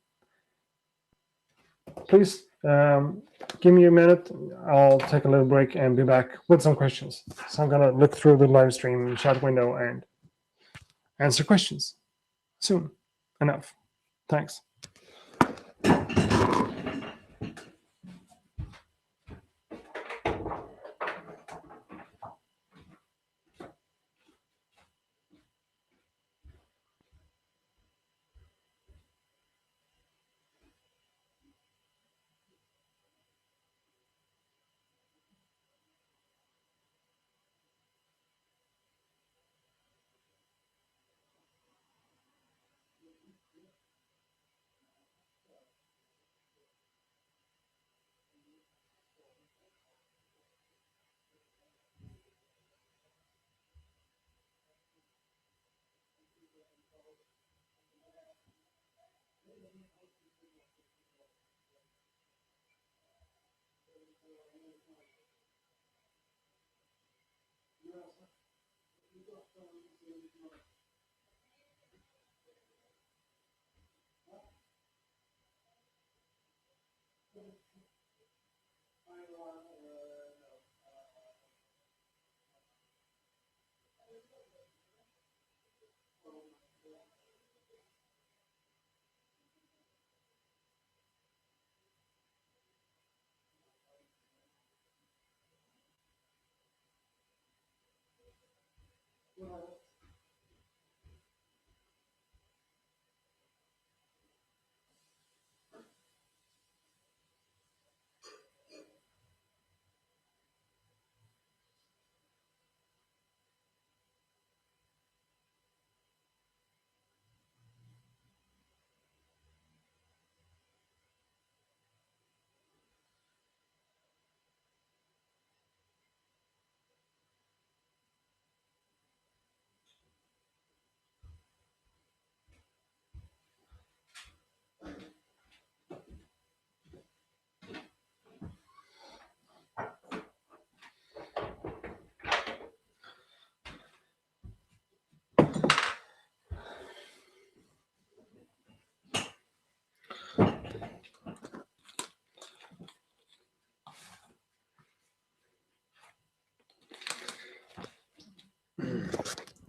please give me a minute. I'll take a little break and be back with some questions. So I'm gonna look through the live stream chat window and answer questions soon enough. Thanks.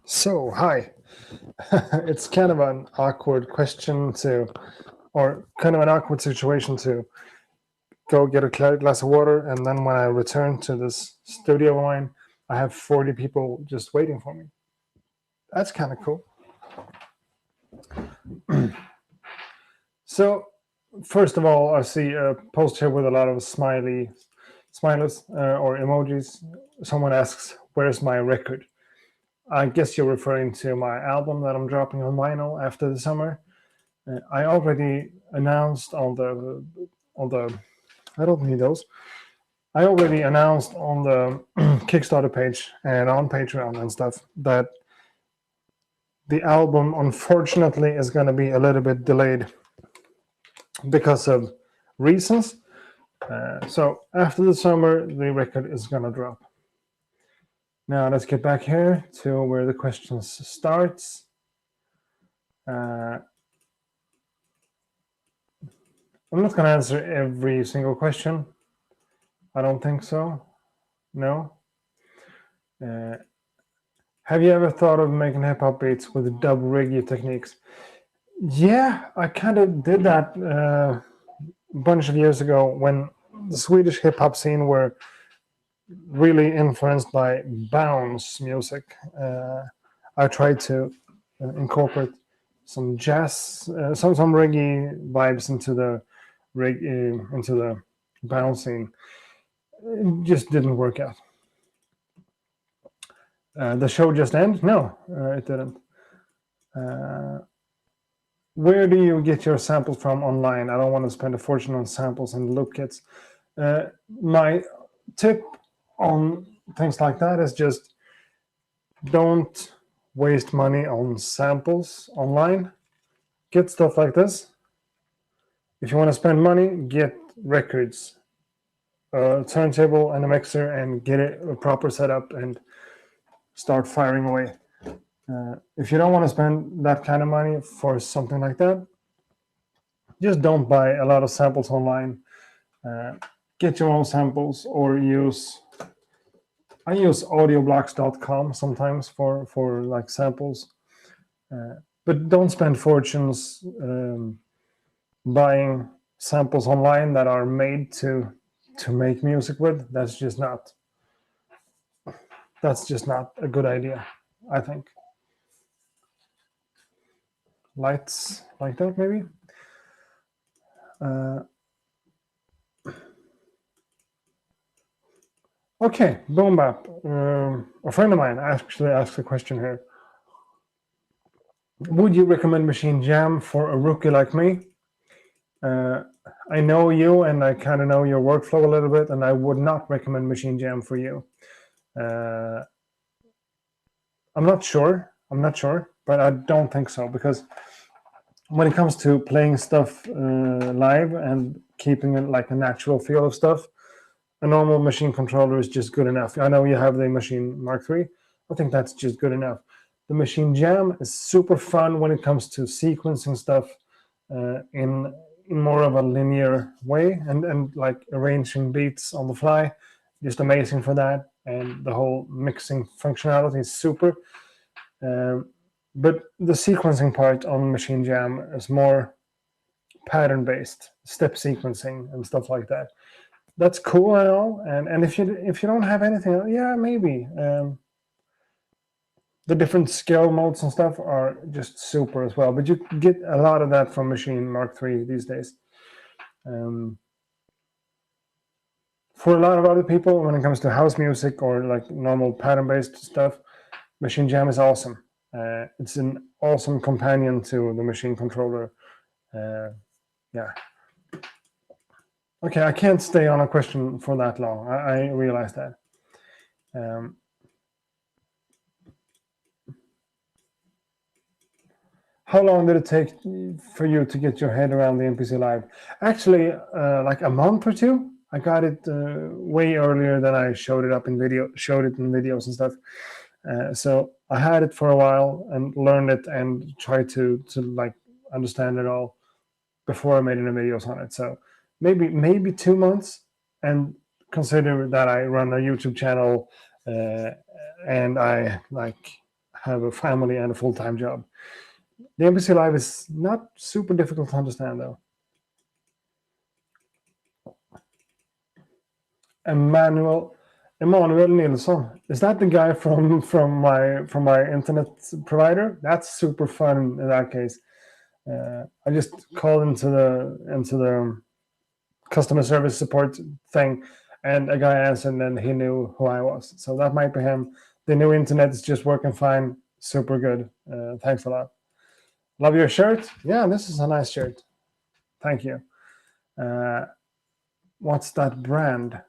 So hi. It's kind of an awkward question to, or kind of an awkward situation to go get a glass of water, and then when I return to this studio of mine, I have 40 people just waiting for me. That's kind of cool. So first of all, I see a post here with a lot of smileys or emojis. Someone asks, "Where's my record?" I guess you're referring to my album that I'm dropping on vinyl after the summer. I already announced on the. I don't need those. I already announced on the Kickstarter page and on Patreon and stuff that the album, unfortunately, is going to be a little bit delayed because of reasons. So after the summer, the record is going to drop. Now let's get back here to where the questions starts. I'm not going to answer every single question. I don't think so. No. Have you ever thought of making hip hop beats with dub reggae techniques? Yeah, I kind of did that a bunch of years ago when the Swedish hip hop scene were really influenced by bounce music. I tried to incorporate some jazz, some reggae vibes into the bouncing. It just didn't work out. The show just ended? No, it didn't. Where do you get your samples from online? I don't want to spend a fortune on samples and loop kits. My tip on things like that is just don't waste money on samples online. Get stuff like this. If you want to spend money, get records, a turntable and a mixer, and get it a proper setup and start firing away. If you don't want to spend that kind of money for something like that, just don't buy a lot of samples online. Get your own samples or I use audioblocks.com sometimes for like samples. But don't spend fortunes buying samples online that are made to make music with. That's just not a good idea, I think. Lights like that, maybe. Okay, Boom Bap. A friend of mine actually asked a question here. Would you recommend Machine Jam for a rookie like me? I know you and I kind of know your workflow a little bit, and I would not recommend Machine Jam for you. I'm not sure, but I don't think so, because when it comes to playing stuff live and keeping it like a natural feel of stuff, a normal machine controller is just good enough. I know you have the Machine Mark III. I think that's just good enough. The Machine Jam is super fun when it comes to sequencing stuff in more of a linear way and like arranging beats on the fly. Just amazing for that. And the whole mixing functionality is super. But the sequencing part on Machine Jam is more pattern-based, step sequencing and stuff like that. That's cool and all. And if you don't have anything, yeah, maybe. The different scale modes and stuff are just super as well. But you get a lot of that from Machine Mark III these days. For a lot of other people, when it comes to house music or like normal pattern-based stuff, Machine Jam is awesome. It's an awesome companion to the machine controller. Yeah. Okay, I can't stay on a question for that long. I realize that. How long did it take for you to get your head around the MPC Live? Actually, like a month or two. I got it way earlier than I showed it in videos and stuff. So I had it for a while and learned it and tried to like understand it all before I made any videos on it. So maybe 2 months, and consider that I run a YouTube channel and I like have a family and a full-time job. The MPC Live is not super difficult to understand, though. Emmanuel Nilsson, is that the guy from my internet provider? That's super fun in that case. I just called into the customer service support thing, and a guy answered, and he knew who I was. So that might be him. The new internet is just working fine. Super good. Thanks a lot. Love your shirt. Yeah, this is a nice shirt. Thank you. What's that brand?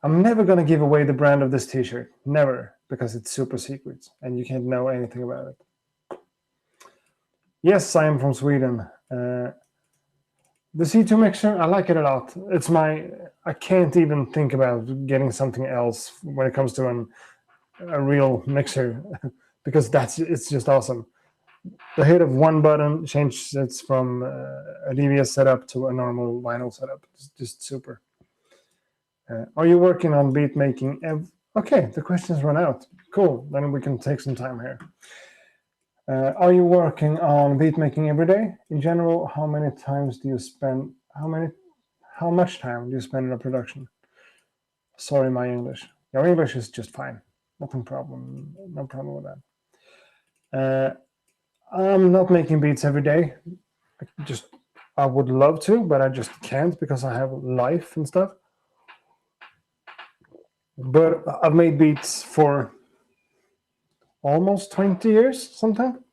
I'm never going to give away the brand of this t-shirt. Never, because it's super secret and you can't know anything about it. Yes, I am from Sweden. The C2 mixer, I like it a lot. I can't even think about getting something else when it comes to a real mixer because it's just awesome. The hit of one button changes it from a DVS setup to a normal vinyl setup. It's just super. Are you working on beat making? Okay, the questions run out. Cool. Then we can take some time here. Are you working on beat making every day? In general, how many times do you spend? How much time do you spend in a production? Sorry, my English. Your English is just fine. No problem with that. I'm not making beats every day. I would love to, but I just can't because I have life and stuff. But I've made beats for almost 20 years, sometime.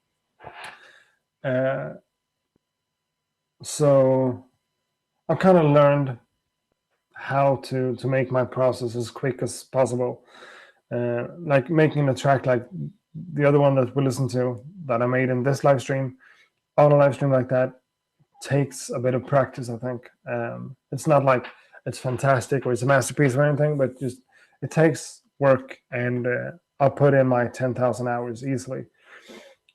So I've kind of learned how to make my process as quick as possible. Like making a track like the other one that we listened to that I made in this live stream, on a live stream like that, takes a bit of practice, I think. It's not like it's fantastic or it's a masterpiece or anything, but just it takes work, and I'll put in my 10,000 hours easily.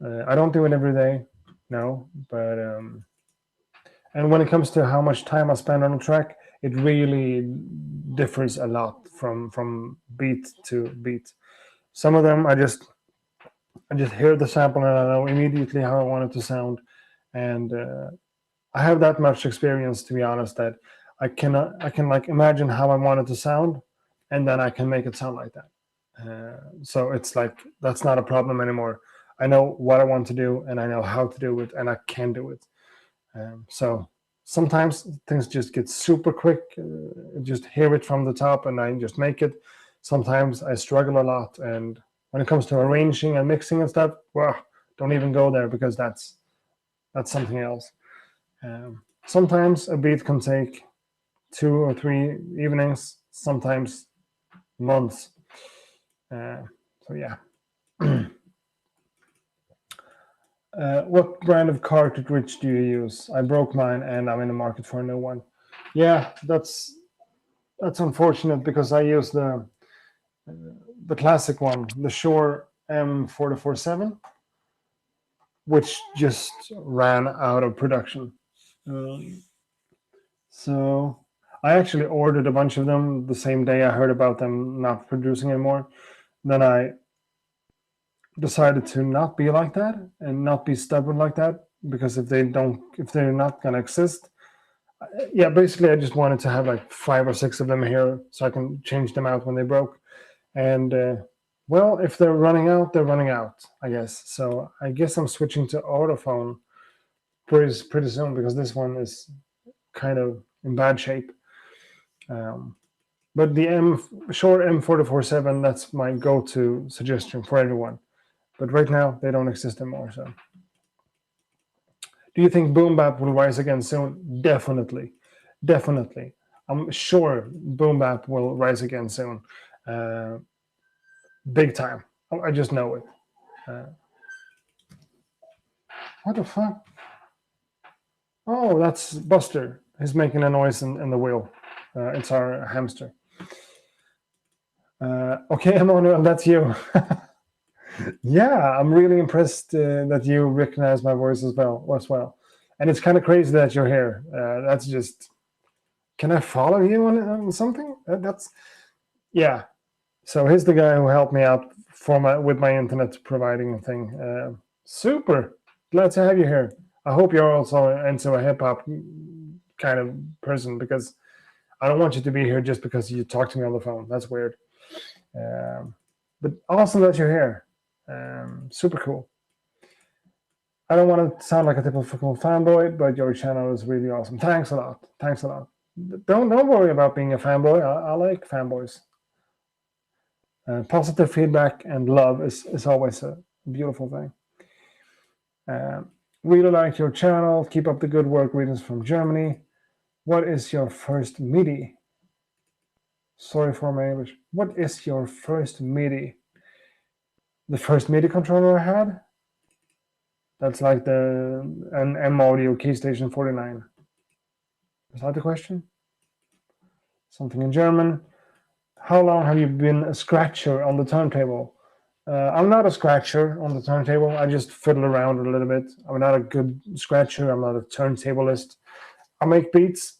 I don't do it every day, no, but and when it comes to how much time I spend on a track, it really differs a lot from beat to beat. Some of them I just hear the sample and I know immediately how I want it to sound, and I have that much experience, to be honest, that I can like imagine how I want it to sound, and then I can make it sound like that. So it's like that's not a problem anymore. I know what I want to do, and I know how to do it, and I can do it. So sometimes things just get super quick. Just hear it from the top, and I just make it. Sometimes I struggle a lot, and when it comes to arranging and mixing and stuff, well, don't even go there because that's something else. Sometimes a beat can take 2 or 3 evenings, sometimes months. So yeah. What brand of cartridge do you use? I broke mine and I'm in the market for a new one. Yeah, that's unfortunate because I use the classic one, the Shure M447, which just ran out of production. So I actually ordered a bunch of them the same day I heard about them not producing anymore. Then I decided to not be like that and not be stubborn like that, because if they're not going to exist, yeah, basically I just wanted to have like 5 or 6 of them here so I can change them out when they broke. And well, if they're running out, they're running out, I guess. So I guess I'm switching to autophone pretty soon, because this one is kind of in bad shape. But the Shure M447, that's my go-to suggestion for everyone. But right now, they don't exist anymore. So, do you think boom bap will rise again soon? Definitely. I'm sure boom bap will rise again soon. Big time. I just know it. What the fuck? Oh, that's Buster. He's making a noise in the wheel. It's our hamster. Okay, Emmanuel, that's you. Yeah, I'm really impressed that you recognize my voice as well. And it's kind of crazy that you're here. That's just. Can I follow you on something? Yeah. So he's the guy who helped me out with my internet providing thing. Super. Glad to have you here. I hope you're also into a hip hop kind of person, because I don't want you to be here just because you talk to me on the phone. That's weird. But awesome that you're here. Super cool. I don't want to sound like a typical fanboy, but your channel is really awesome. Thanks a lot. Don't worry about being a fanboy. I like fanboys. Positive feedback and love is always a beautiful thing. Really like your channel. Keep up the good work. Greetings from Germany. What is your first MIDI? Sorry for my English. What is your first MIDI? The first MIDI controller I had? That's like an M Audio Keystation 49. Is that the question? Something in German. How long have you been a scratcher on the turntable? I'm not a scratcher on the turntable. I just fiddle around a little bit. I'm not a good scratcher. I'm not a turntablist. I make beats,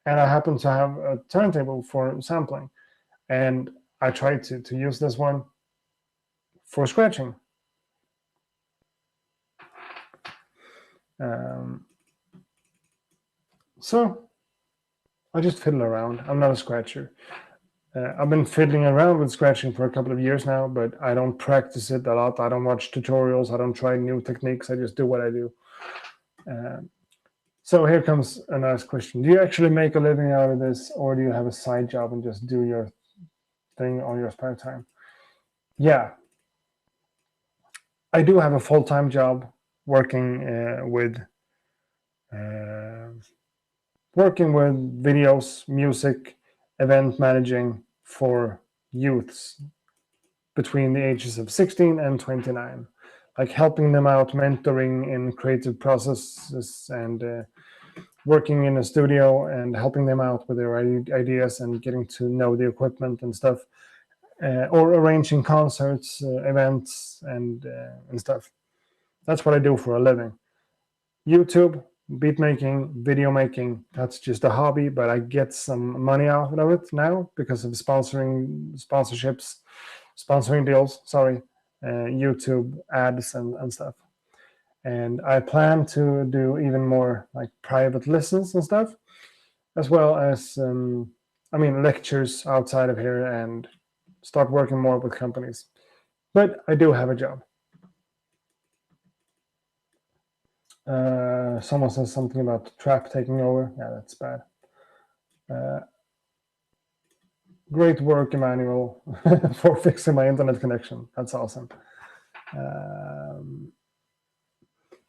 and I happen to have a turntable for sampling, and I tried to use this one for scratching. So I just fiddle around. I'm not a scratcher. I've been fiddling around with scratching for a couple of years now, but I don't practice it a lot. I don't watch tutorials. I don't try new techniques. I just do what I do. So here comes a nice question. Do you actually make a living out of this, or do you have a side job and just do your thing on your spare time? Yeah, I do have a full-time job working with videos, music, event managing for youths between the ages of 16 and 29, like helping them out, mentoring in creative processes, and working in a studio and helping them out with their ideas and getting to know the equipment and stuff, or arranging concerts, events, and stuff. That's what I do for a living. YouTube, beat making, video making, that's just a hobby, but I get some money out of it now because of sponsoring deals, YouTube ads and stuff. And I plan to do even more like private lessons and stuff, as well as lectures outside of here, and start working more with companies. But I do have a job. Someone says something about trap taking over. Yeah, that's bad. Great work, Emmanuel, for fixing my internet connection. That's awesome.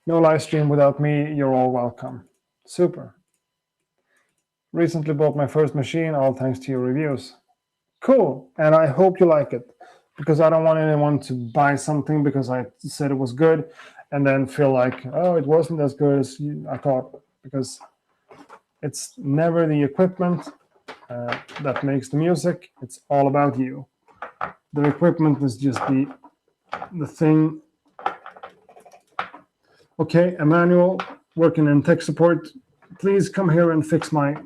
No live stream without me. You're all welcome. Super. Recently bought my first machine, all thanks to your reviews. Cool, and I hope you like it, because I don't want anyone to buy something because I said it was good and then feel like, oh, it wasn't as good as I thought, because it's never the equipment that makes the music. It's all about you. The equipment is just the thing. Okay, Emmanuel, working in tech support, please come here and fix my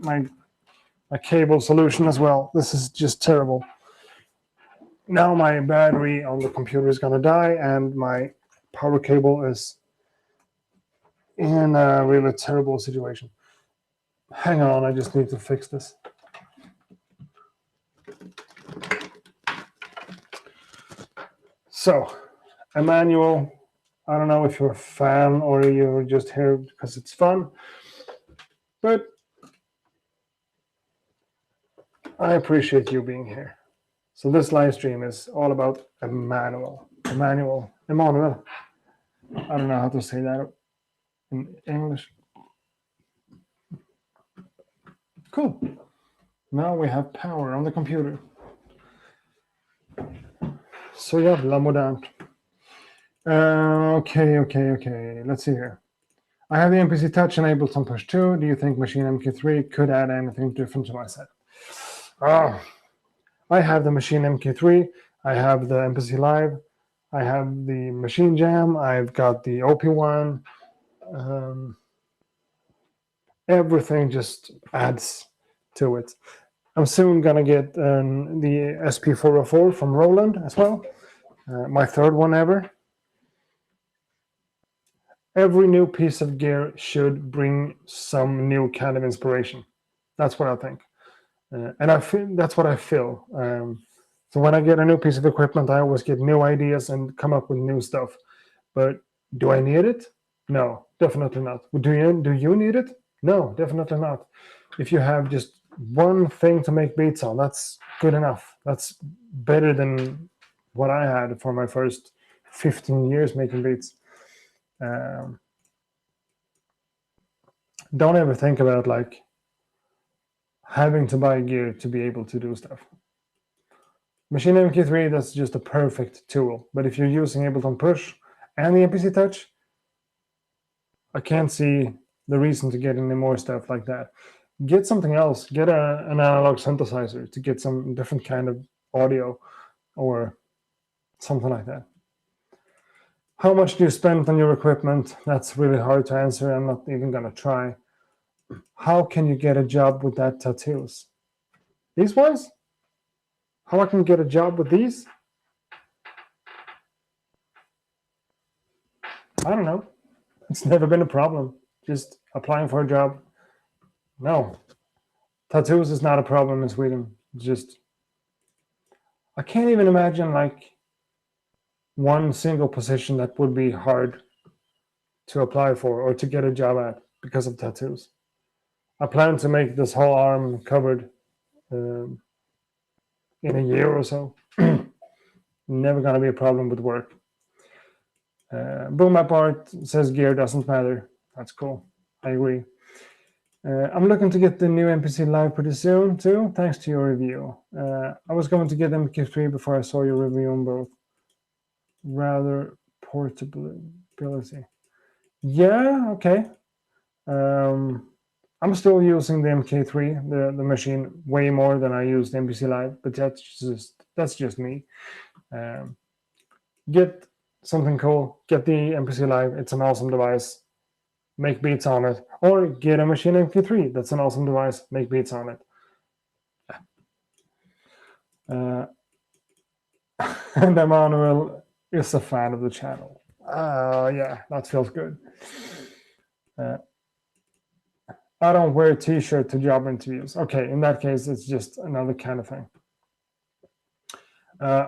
cable solution as well. This is just terrible. Now my battery on the computer is going to die, and my power cable is in a really terrible situation. Hang on, I just need to fix this. So, Emmanuel, I don't know if you're a fan or you're just here because it's fun, but I appreciate you being here. So this live stream is all about Emmanuel. I don't know how to say that in English. Cool. Now we have power on the computer. Så jävla modernt. Okay. Let's see here. I have the MPC Touch and Ableton Push 2. Do you think Machine MK3 could add anything different to my set? I have the Machine MK3. I have the MPC Live. I have the Machine Jam. I've got the OP1. Everything just adds to it. I'm soon going to get the SP404 from Roland as well. My third one ever. Every new piece of gear should bring some new kind of inspiration. That's what I think. And I feel that's what I feel. So when I get a new piece of equipment, I always get new ideas and come up with new stuff. But do I need it? No, definitely not. Do you need it? No, definitely not. If you have just one thing to make beats on, that's good enough. That's better than what I had for my first 15 years making beats. Don't ever think about like having to buy gear to be able to do stuff. Machine MK3, that's just a perfect tool. But if you're using Ableton Push and the MPC Touch, I can't see the reason to get any more stuff like that. Get something else. Get an analog synthesizer to get some different kind of audio or something like that. How much do you spend on your equipment? That's really hard to answer. I'm not even going to try. How can you get a job with that tattoos? These ones? How I can get a job with these? I don't know. It's never been a problem. Just applying for a job. No. Tattoos is not a problem in Sweden. Just I can't even imagine like one single position that would be hard to apply for or to get a job at because of tattoos. I plan to make this whole arm covered in a year or so. Never gonna be a problem with work. Boom Up Art says gear doesn't matter. That's cool. I agree. I'm looking to get the new MPC live pretty soon too, thanks to your review. I was going to get MK3 before I saw your review on both. Rather portability. Yeah, okay. I'm still using the MK3, the machine, way more than I use the MPC Live, but that's just me. Get something cool. Get the MPC Live. It's an awesome device. Make beats on it, or get a machine MK3. That's an awesome device. Make beats on it. And Emmanuel is a fan of the channel. Yeah, that feels good. I don't wear a t-shirt to job interviews. Okay, in that case, it's just another kind of thing.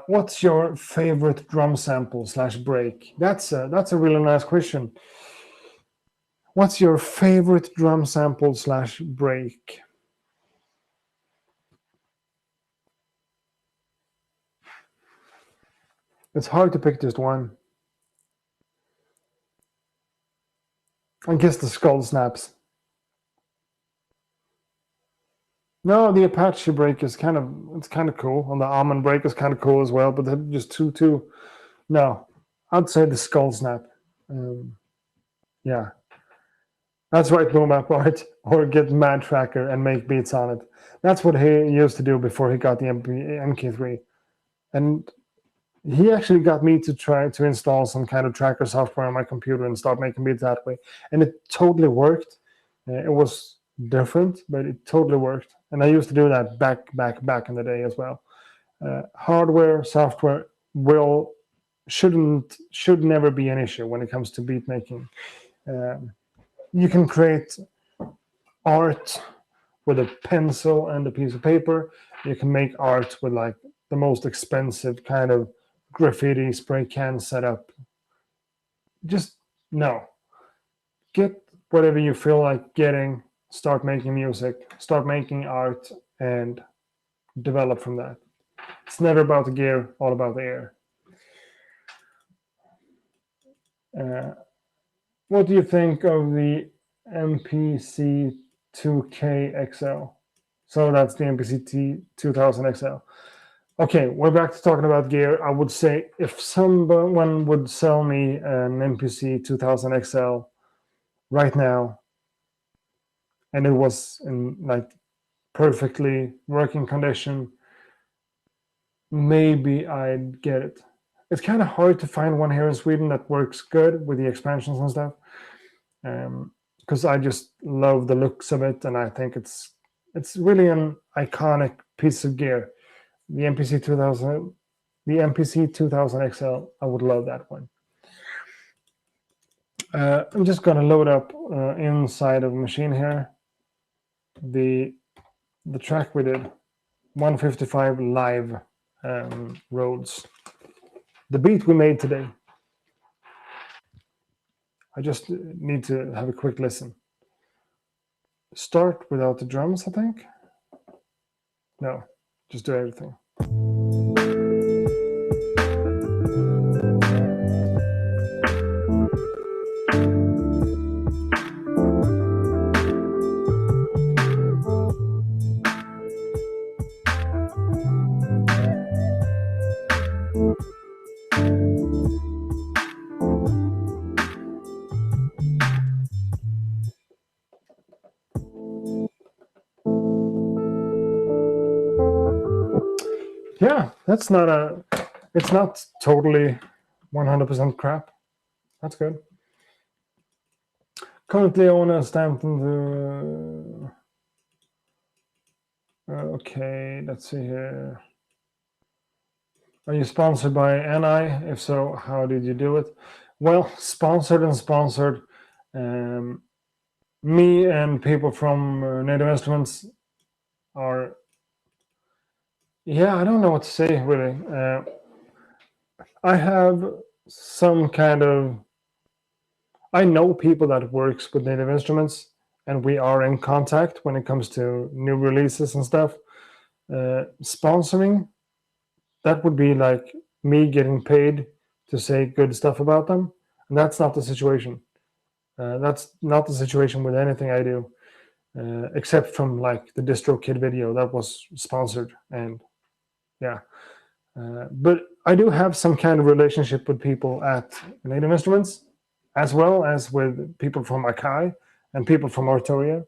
What's your favorite drum sample / break? That's a really nice question. What's your favorite drum sample / break? It's hard to pick just one. I guess the skull snaps. No, the Apache break is kind of cool, and the almond break is kind of cool as well. But they're just too. No, I'd say the skull snap. Yeah, that's right, Boom Up Art, or get Mad Tracker and make beats on it. That's what he used to do before he got the MK3, and he actually got me to try to install some kind of tracker software on my computer and start making beats that way, and it totally worked. It was different, but it totally worked. And I used to do that back in the day as well. Hardware, software should never be an issue when it comes to beat making. You can create art with a pencil and a piece of paper. You can make art with like the most expensive kind of graffiti spray can setup. Just no. Get whatever you feel like getting. Start making music, start making art, and develop from that. It's never about the gear, all about the air. What do you think of the MPC 2K XL? So that's the MPC 2000 XL. Okay, we're back to talking about gear. I would say if someone would sell me an MPC 2000 XL right now, and it was in like perfectly working condition, maybe I'd get it. It's kind of hard to find one here in Sweden that works good with the expansions and stuff, because I just love the looks of it, and I think it's really an iconic piece of gear. The MPC 2000 XL, I would love that one. I'm just going to load up inside of the machine here the track we did, 155 live roads. The beat we made today. I just need to have a quick listen. Start without the drums, I think. No, just do everything. Yeah, it's not totally 100% crap. That's good. Currently own a Stanton. Okay, let's see here. Are you sponsored by NI? If so, how did you do it? Well, sponsored and sponsored. Me and people from Native Instruments are. Yeah, I don't know what to say really. I have some kind of. I know people that works with Native Instruments, and we are in contact when it comes to new releases and stuff. Sponsoring, that would be like me getting paid to say good stuff about them, and that's not the situation. That's not the situation with anything I do, except from like the DistroKid video that was sponsored, and yeah. But I do have some kind of relationship with people at Native Instruments, as well as with people from Akai and people from Artoria.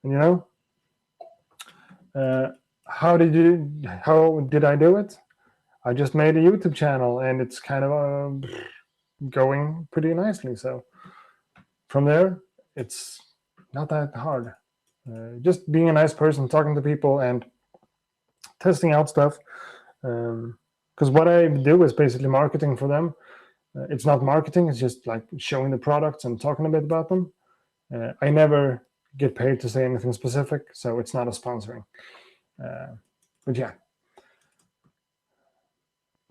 And you know, uh, how did I do it? I just made a YouTube channel, and it's kind of going pretty nicely. So from there, it's not that hard. Just being a nice person, talking to people, and testing out stuff. Because what I do is basically marketing for them. It's not marketing; it's just like showing the products and talking a bit about them. I never get paid to say anything specific, so it's not a sponsoring. But yeah.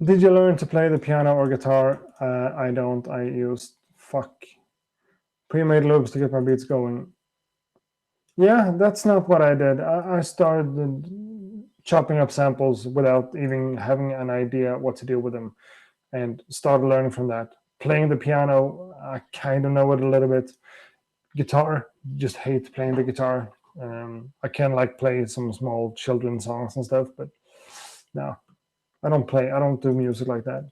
Did you learn to play the piano or guitar? I don't. I used pre-made loops to get my beats going. Yeah, that's not what I did. I started chopping up samples without even having an idea what to do with them, and started learning from that. Playing the piano, I kind of know it a little bit. Guitar, just hate playing the guitar. I can like play some small children's songs and stuff, but no, I don't do music like that.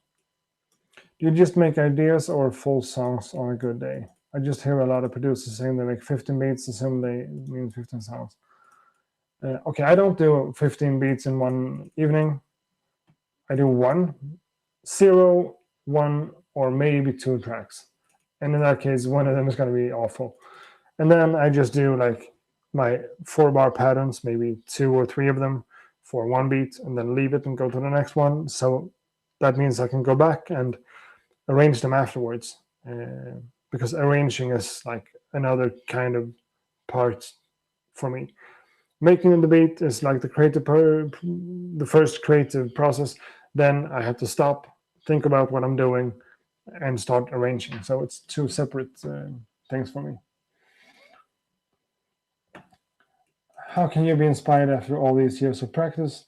Do you just make ideas or full songs on a good day? I just hear a lot of producers saying they make 15 beats, assume they mean 15 songs. Okay, I don't do 15 beats in one evening. I do one, 0, 1, or maybe 2 tracks. And in that case, one of them is going to be awful. And then I just do like my 4-bar patterns, maybe 2 or 3 of them for one beat, and then leave it and go to the next one. So that means I can go back and arrange them afterwards, because arranging is like another kind of part for me. Making the beat is like the first creative process. Then I have to stop, think about what I'm doing, and start arranging. So it's 2 separate things for me. How can you be inspired after all these years of practice?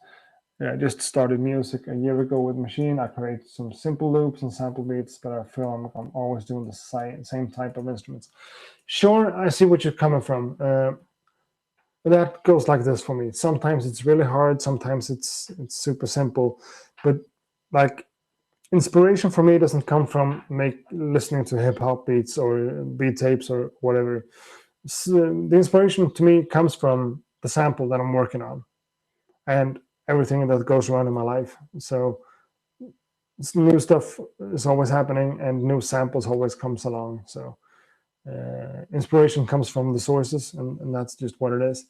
I just started music a year ago with Machine. I create some simple loops and sample beats, but I feel like I'm always doing the same type of instruments. Sure, I see what you're coming from. That goes like this for me. Sometimes it's really hard. Sometimes it's super simple. But like inspiration for me doesn't come from listening to hip hop beats or beat tapes or whatever. So the inspiration to me comes from the sample that I'm working on, and everything that goes around in my life. So new stuff is always happening, and new samples always comes along. So inspiration comes from the sources, and that's just what it is.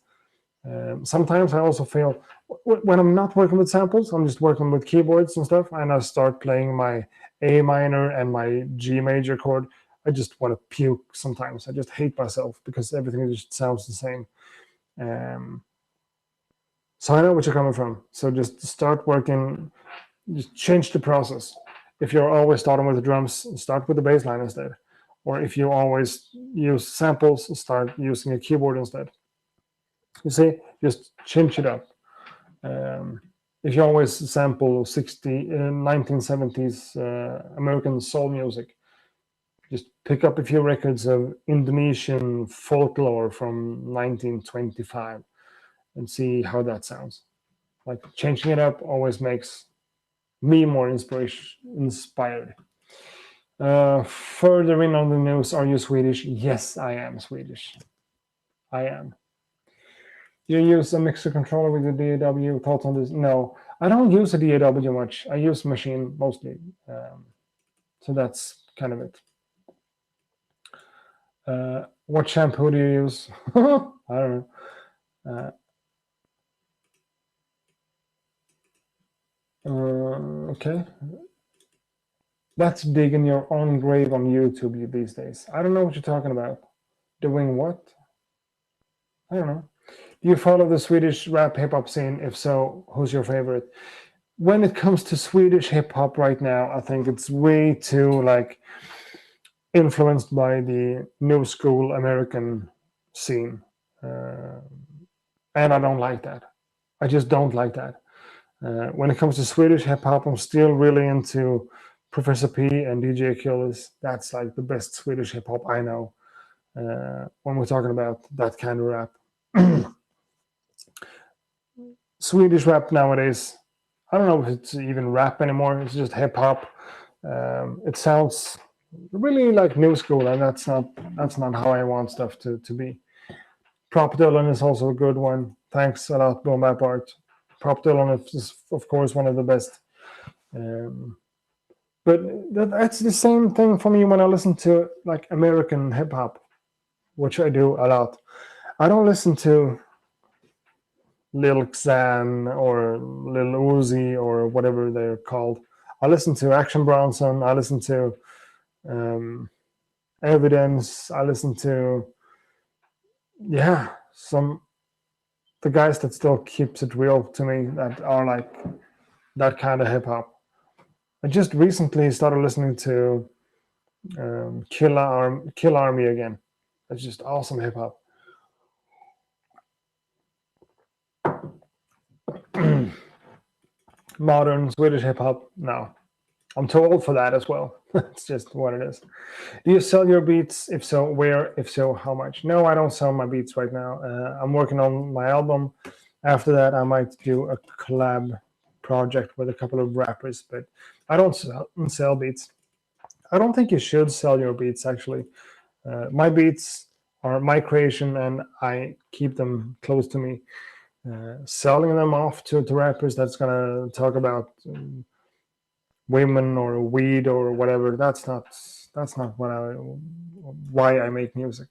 Sometimes I also feel when I'm not working with samples, I'm just working with keyboards and stuff, and I start playing my A minor and my G major chord. I just want to puke sometimes. I just hate myself because everything just sounds the same. So I know what you're coming from. So just start working, just change the process. If you're always starting with the drums, start with the bass line instead. Or if you always use samples, start using a keyboard instead. You see, just change it up. If you always sample 1970s American soul music, just pick up a few records of Indonesian folklore from 1925 and see how that sounds. Like changing it up always makes me more inspired. Further in on the news, are you Swedish? Yes, I am Swedish. I am. You use a mixer controller with the DAW? Thoughts on this? No, I don't use a DAW much. I use Machine mostly. So that's kind of it. What shampoo do you use? I don't know. Okay. That's digging your own grave on YouTube these days. I don't know what you're talking about. Doing what? I don't know. Do you follow the Swedish rap hip hop scene? If so, who's your favorite? When it comes to Swedish hip hop right now, I think it's way too like influenced by the new school American scene, uh, and I don't like that. I just don't like that. When it comes to Swedish hip hop, I'm still really into Professor P and DJ Achilles. That's like the best Swedish hip hop I know. When we're talking about that kind of rap, Swedish rap nowadays, I don't know if it's even rap anymore. It's just hip hop. It sounds really like new school, and that's not how I want stuff to be. Prop Dylan is also a good one. Thanks a lot, Boom Bap Art. Prop Dylan is of course one of the best. Um, but that's the same thing for me when I listen to like American hip hop, which I do a lot. I don't listen to Lil Xan or Lil Uzi or whatever they're called. I listen to Action Bronson. I listen to um, Evidence. I listen to some the guys that still keeps it real to me that are like that kind of hip hop. I just recently started listening to Kill Army again. It's just awesome hip hop. Modern Swedish hip hop, no. I'm too old for that as well. It's just what it is. Do you sell your beats? If so, where? If so, how much? No, I don't sell my beats right now. I'm working on my album. After that, I might do a collab project with a couple of rappers, but I don't sell beats. I don't think you should sell your beats, actually. My beats are my creation, and I keep them close to me. Selling them off to rappers that's gonna talk about women or weed or whatever. That's not why I make music.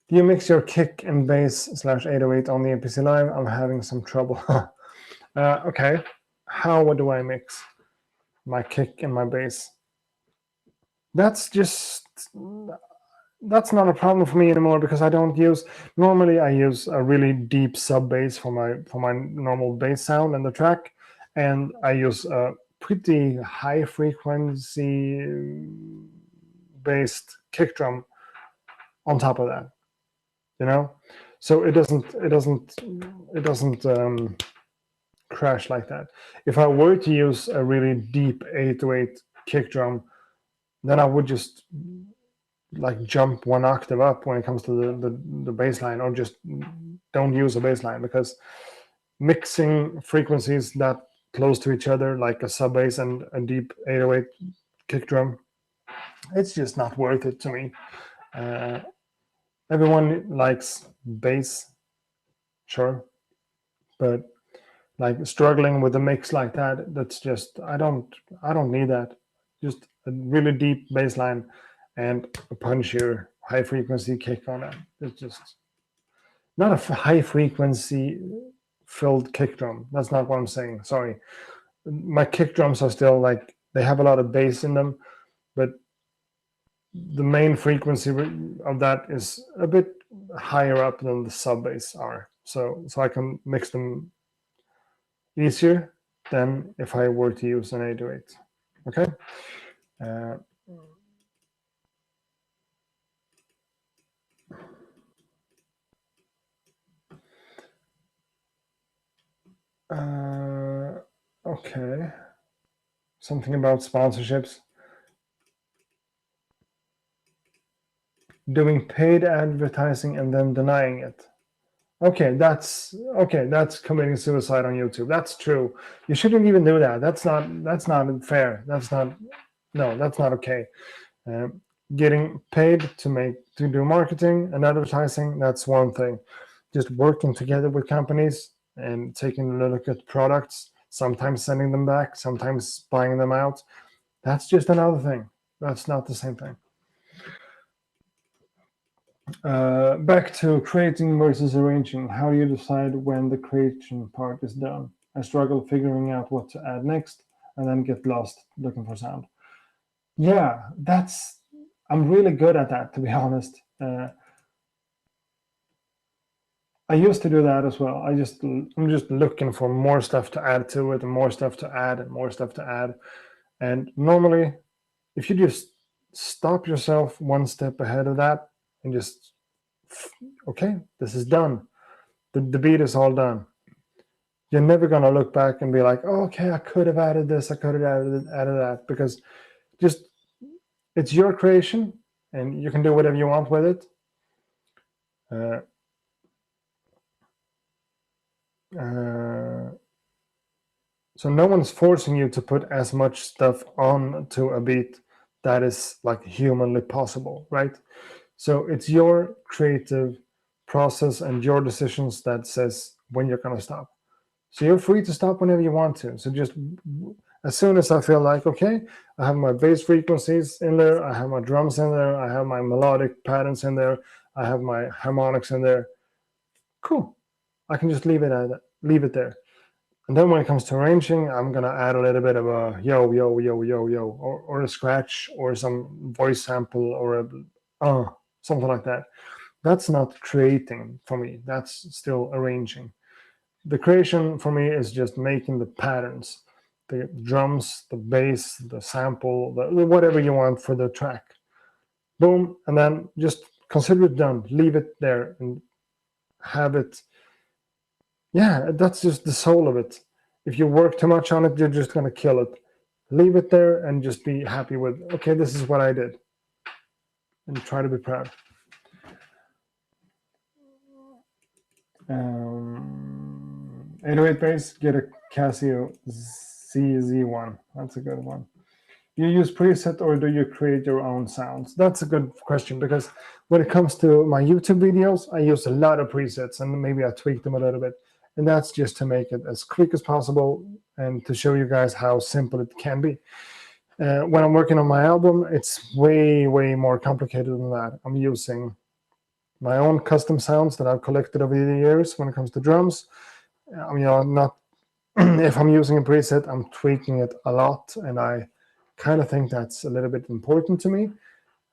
Do you mix your kick and bass slash 808 on the MPC Live? I'm having some trouble. Okay, how do I mix my kick and my bass? That's just that's not a problem for me anymore because I don't use. Normally, I use a really deep sub bass for my normal bass sound in the track, and I use a pretty high frequency based kick drum on top of that. You know, so it doesn't crash like that. If I were to use a really deep 808 kick drum, then I would just like jump one octave up when it comes to the bass line, or just don't use a bass line, because mixing frequencies that close to each other, like a sub bass and a deep 808 kick drum, it's just not worth it to me. Everyone likes bass, sure, but like struggling with a mix like that, that's just I don't need that. Just a really deep bass line and a punchier high frequency kick on it. It's just not a high frequency filled kick drum. That's not what I'm saying. Sorry. My kick drums are still like, they have a lot of bass in them, but the main frequency of that is a bit higher up than the sub bass are. So I can mix them easier than if I were to use an 808. Okay. Okay. Something about sponsorships. Doing paid advertising and then denying it. Okay, that's committing suicide on YouTube. That's true. You shouldn't even do that. That's not fair. That's not okay. Getting paid to do marketing and advertising, that's one thing. Just working together with companies and taking a look at products, sometimes sending them back, sometimes buying them out, that's just another thing. That's not the same thing. Back to creating versus arranging. How do you decide when the creation part is done? I struggle figuring out what to add next and then get lost looking for sound. Yeah, I'm really good at that, to be honest. I used to do that as well. I'm just looking for more stuff to add to it, and more stuff to add, and more stuff to add. And normally, if you just stop yourself one step ahead of that and just, okay, this is done. The beat is all done. You're never gonna look back and be like, oh, okay, I could have added this, I could have added that, because just it's your creation and you can do whatever you want with it. So no one's forcing you to put as much stuff on to a beat that is like humanly possible, right? So it's your creative process and your decisions that says when you're going to stop. So you're free to stop whenever you want to. So just as soon as I feel like, okay, I have my bass frequencies in there, I have my drums in there, I have my melodic patterns in there, I have my harmonics in there, cool. I can just leave it there. And then when it comes to arranging, I'm gonna add a little bit of a yo, yo, yo, yo, yo, or a scratch, or some voice sample, or something like that. That's not creating for me. That's still arranging. The creation for me is just making the patterns, the drums, the bass, the sample, whatever you want for the track. Boom, and then just consider it done. Leave it there and have it. Yeah, that's just the soul of it. If you work too much on it, you're just going to kill it. Leave it there and just be happy with, okay, this is what I did. And try to be proud. 808 bass, get a Casio ZZ1. That's a good one. Do you use preset or do you create your own sounds? That's a good question, because when it comes to my YouTube videos, I use a lot of presets and maybe I tweak them a little bit. And that's just to make it as quick as possible and to show you guys how simple it can be. When I'm working on my album, it's way, way more complicated than that. I'm using my own custom sounds that I've collected over the years when it comes to drums. I mean, not if I'm using a preset, I'm tweaking it a lot, and I kind of think that's a little bit important to me,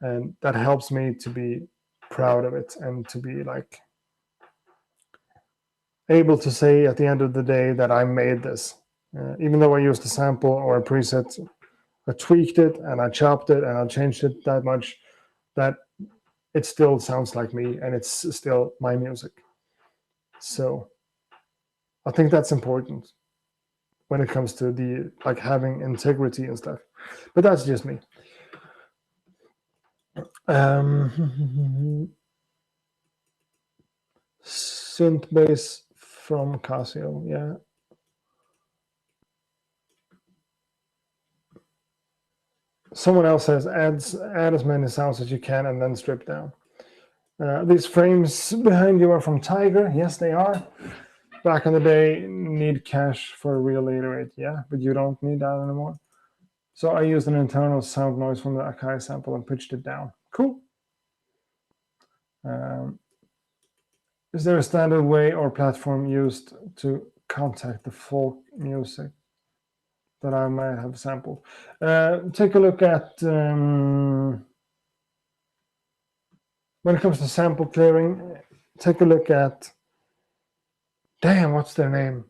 and that helps me to be proud of it and to be like able to say at the end of the day that I made this. Even though I used a sample or a preset, I tweaked it and I chopped it and I changed it that much that it still sounds like me and it's still my music. So I think that's important when it comes to the like having integrity and stuff. But that's just me. Synth bass from Casio, yeah. Someone else says add as many sounds as you can and then strip down. These frames behind you are from Tiger. Yes, they are. Back in the day, need cache for a real 808. Yeah, but you don't need that anymore. So I used an internal sound noise from the Akai sample and pitched it down. Cool. Is there a standard way or platform used to contact the folk music that I might have sampled? Take a look at when it comes to sample clearing. Take a look at. Damn, what's their name?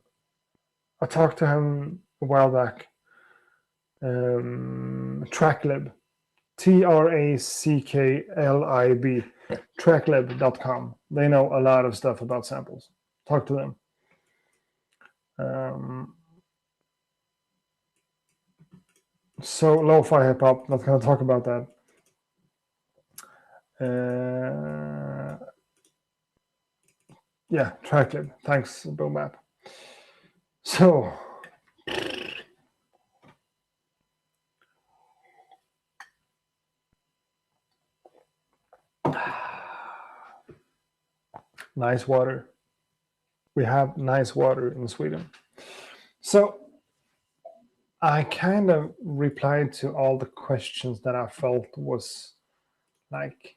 I talked to him a while back. Tracklib. TRACKLIB. Tracklib.com. They know a lot of stuff about samples. Talk to them. So lo-fi hip hop. Not gonna talk about that. Yeah, Tracklib. Thanks, Boom App. So nice water. We have nice water in Sweden. So I kind of replied to all the questions that I felt was like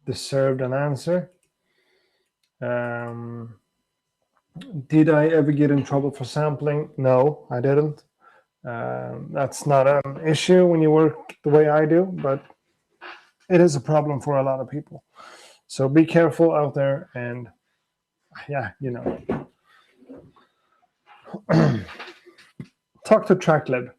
deserved an answer. Did I ever get in trouble for sampling? No, I didn't. That's not an issue when you work the way I do, but it is a problem for a lot of people. So be careful out there, and yeah, talk to TrackLib.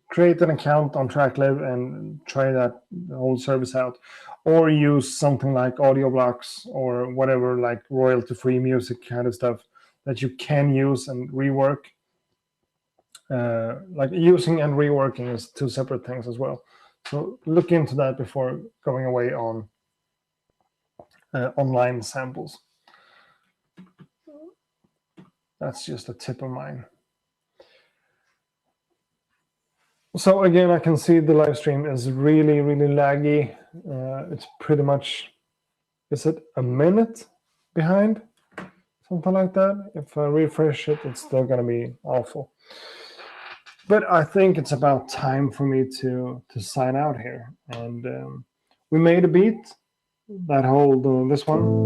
Create an account on TrackLib and try that whole service out, or use something like Audio Blocks or whatever, like royalty-free music kind of stuff that you can use and rework. Like using and reworking is two separate things as well. So look into that before going away on online samples. That's just a tip of mine. So again, I can see the live stream is really, really laggy. It's pretty much, is it a minute behind? Something like that. If I refresh it, it's still going to be awful. But I think it's about time for me to sign out here. And we made a beat, that whole, this one.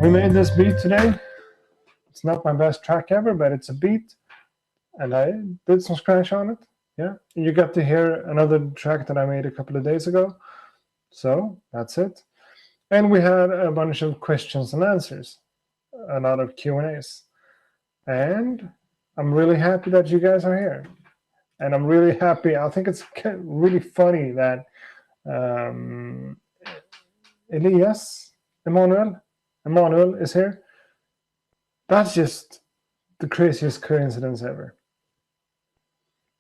We made this beat today. It's not my best track ever, but it's a beat. And I did some scratch on it. Yeah, you got to hear another track that I made a couple of days ago. So that's it. And we had a bunch of questions and answers, a lot of Q&As. And I'm really happy that you guys are here. And I'm really happy. I think it's really funny that Emmanuel is here. That's just the craziest coincidence ever.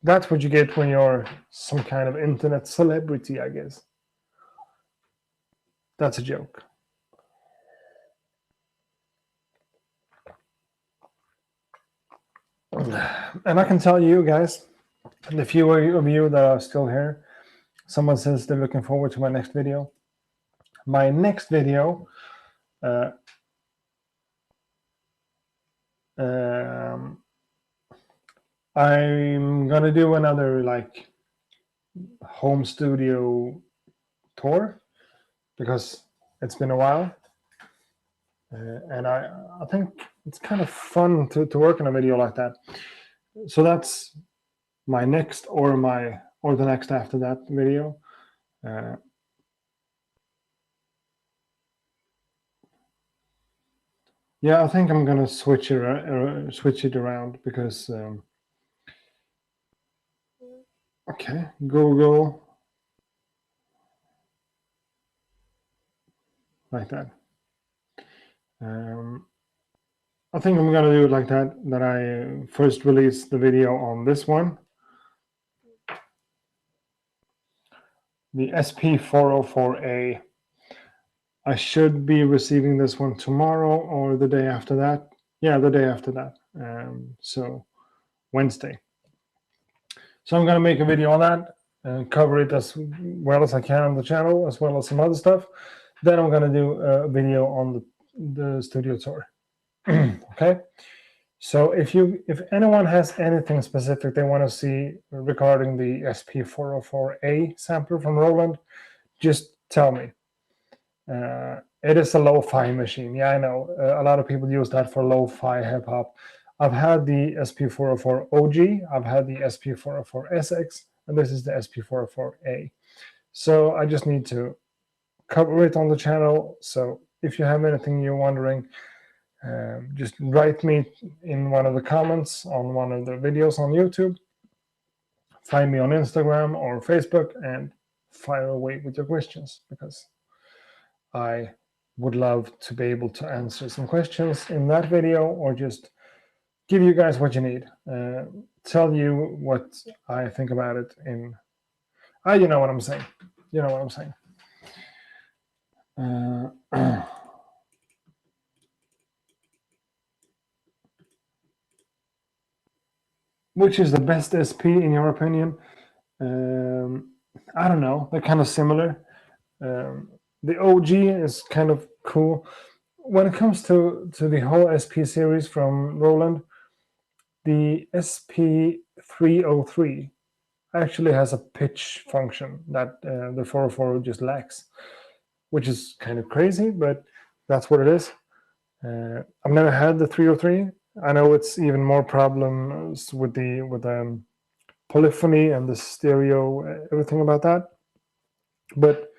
That's what you get when you're some kind of internet celebrity, I guess. That's a joke. And I can tell you guys, the few of you that are still here, someone says they're looking forward to my next video. My next video, I'm gonna do another like home studio tour because it's been a while, and I think it's kind of fun to work on a video like that. So that's my next or the next after that video. Yeah, I think I'm gonna switch it around because okay, Google like that. I think I'm gonna do it like that. That I first release the video on this one, the SP404A. I should be receiving this one tomorrow or the day after that. Yeah, the day after that. So Wednesday. So I'm gonna make a video on that and cover it as well as I can on the channel, as well as some other stuff. Then I'm gonna do a video on the studio tour. Okay. So if anyone has anything specific they want to see regarding the SP404A sampler from Roland, just tell me. It is a lo-fi machine. Yeah, I know. A lot of people use that for lo-fi hip-hop. I've had the SP404 OG, I've had the SP404 SX, and this is the SP404A. So I just need to cover it on the channel. So if you have anything you're wondering, just write me in one of the comments on one of the videos on YouTube. Find me on Instagram or Facebook and fire away with your questions, because I would love to be able to answer some questions in that video, or just give you guys what you need. Tell you what I think about it in... you know what I'm saying. You know what I'm saying. Which is the best SP in your opinion? I don't know. They're kind of similar. The OG is kind of cool. When it comes to the whole SP series from Roland, the SP303 actually has a pitch function that the 404 just lacks, which is kind of crazy, but that's what it is. I've never had the 303. I know it's even more problems with the polyphony and the stereo, everything about that. But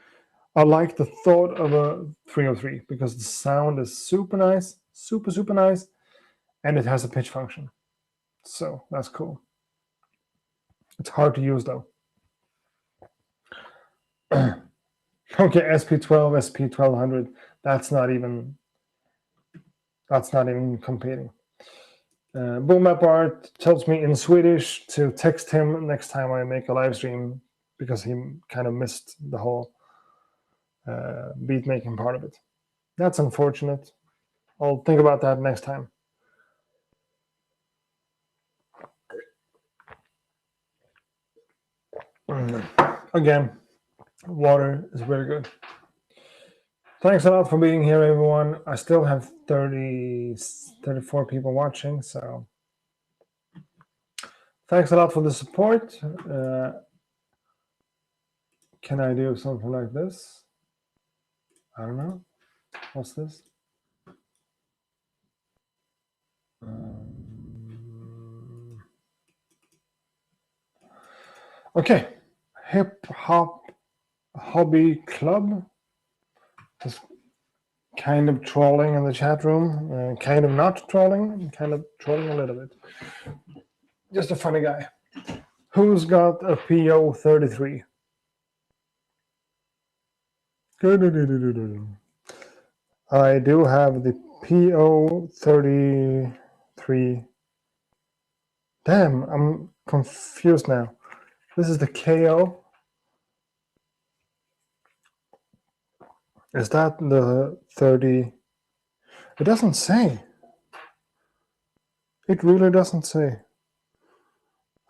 I like the thought of a 303 because the sound is super nice, super nice, and it has a pitch function. So that's cool. It's hard to use though. Okay, SP12, SP1200. That's not even competing. Boom Map Art tells me in Swedish to text him next time I make a live stream because he kind of missed the whole beat making part of it. That's unfortunate. I'll think about that next time. Again, water is very good. Thanks a lot for being here, everyone. I still have 34 people watching, so thanks a lot for the support. Can I do something like this? I don't know. What's this? Okay. Hip Hop Hobby Club is kind of trolling in the chat room. Kind of not trolling, kind of trolling a little bit. Just a funny guy. Who's got a PO 33? I do have the PO 33. Damn, I'm confused now. This is the KO. Is that the 30? It doesn't say. It really doesn't say.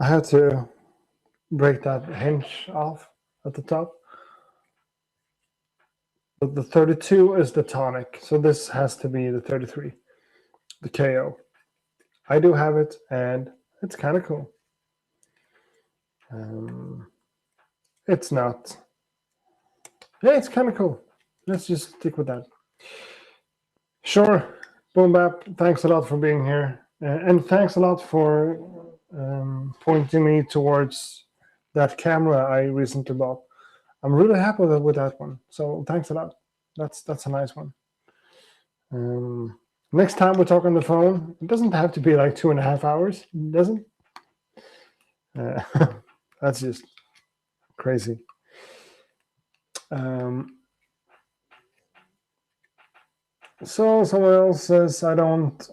I had to break that hinge off at the top. But the 32 is the tonic, so this has to be the 33, the KO. I do have it, and it's kind of cool. It's not. Yeah, it's kind of cool. Let's just stick with that. Sure, Boom Bap, thanks a lot for being here. And thanks a lot for pointing me towards that camera I recently bought. I'm really happy with that one. So thanks a lot. That's a nice one. Next time we talk on the phone, it doesn't have to be like 2.5 hours, doesn't? That's just crazy. So someone else says I don't.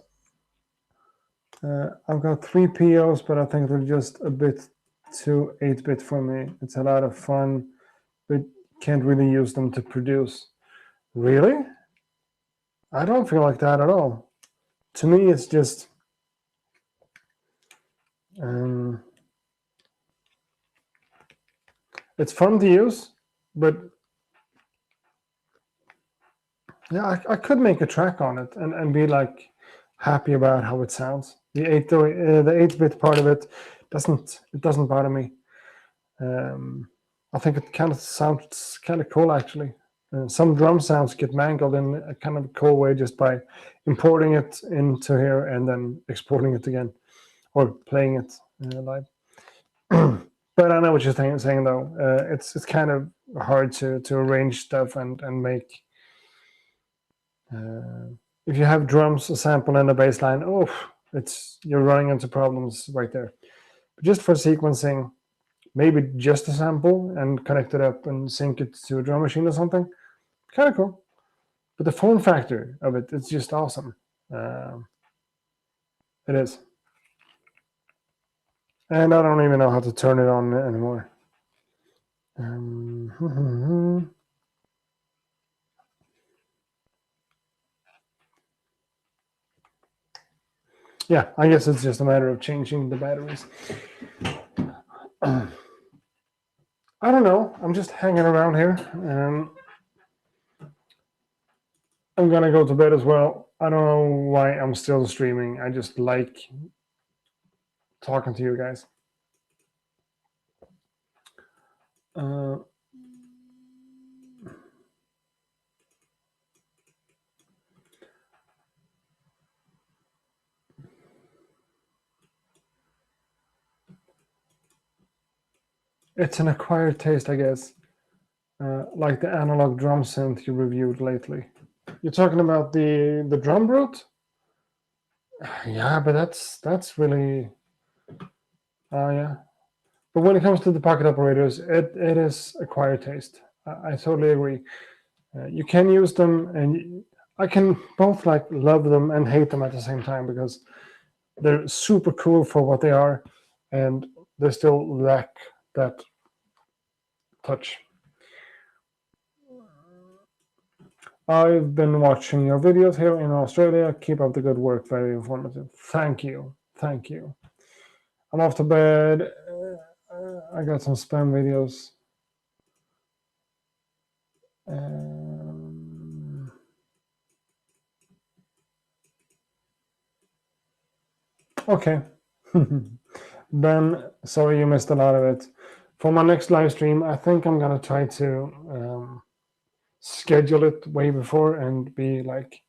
I've got 3 POs, but I think they're just a bit too 8-bit for me. It's a lot of fun, but can't really use them to produce. Really? I don't feel like that at all. To me, it's just it's fun to use, but yeah, I could make a track on it and be like happy about how it sounds. The 8-bit part of it doesn't bother me. I think it kind of sounds kind of cool actually. Some drum sounds get mangled in a kind of a cool way just by importing it into here and then exporting it again or playing it live. But I know what you're saying though. It's kind of hard to arrange stuff and make. If you have drums, a sample, and a bass line, you're running into problems right there. But just for sequencing, maybe just a sample and connect it up and sync it to a drum machine or something, kind of cool. But the form factor of it's just awesome. It is. And I don't even know how to turn it on anymore. Yeah, I guess it's just a matter of changing the batteries. I don't know. I'm just hanging around here. I'm gonna go to bed as well. I don't know why I'm still streaming. I just like talking to you guys. It's an acquired taste, I guess. Like the analog drum synth you reviewed lately. You're talking about the drum brute? Yeah, but that's really yeah. But when it comes to the pocket operators, it is acquired taste. I totally agree. You can use them, and I can both like love them and hate them at the same time because they're super cool for what they are, and they still lack that touch. I've been watching your videos here in Australia. Keep up the good work. Very informative. Thank you. Thank you. I'm off to bed. I got some spam videos. Okay. Ben, sorry you missed a lot of it. For my next live stream, I think I'm gonna try to schedule it way before and be like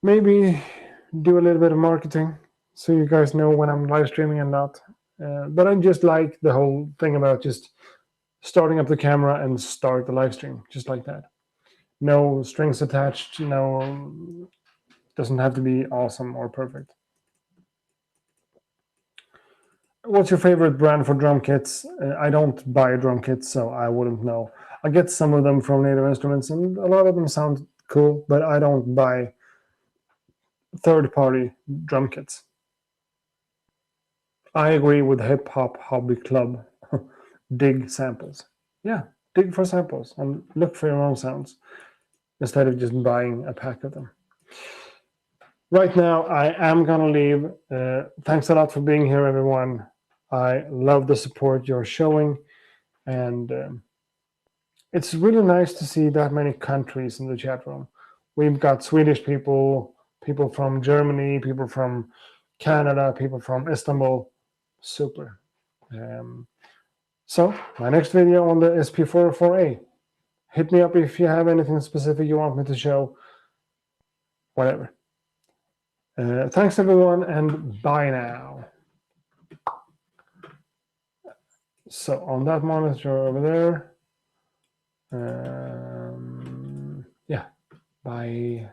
maybe do a little bit of marketing so you guys know when I'm live streaming and not. But I just like the whole thing about just starting up the camera and start the live stream just like that. No strings attached. No, doesn't have to be awesome or perfect. What's your favorite brand for drum kits? I don't buy drum kits, so I wouldn't know. I get some of them from Native Instruments, and a lot of them sound cool, but I don't buy third-party drum kits. I agree with Hip Hop Hobby Club. Dig samples. Yeah, dig for samples and look for your own sounds instead of just buying a pack of them. Right now, I am gonna leave. Thanks a lot for being here, everyone. I love the support you're showing, and it's really nice to see that many countries in the chat room. We've got Swedish people, people from Germany, people from Canada, people from Istanbul. Super. So my next video on the SP404A. Hit me up if you have anything specific you want me to show. Whatever. Thanks everyone, and bye now. So on that monitor over there, yeah, bye.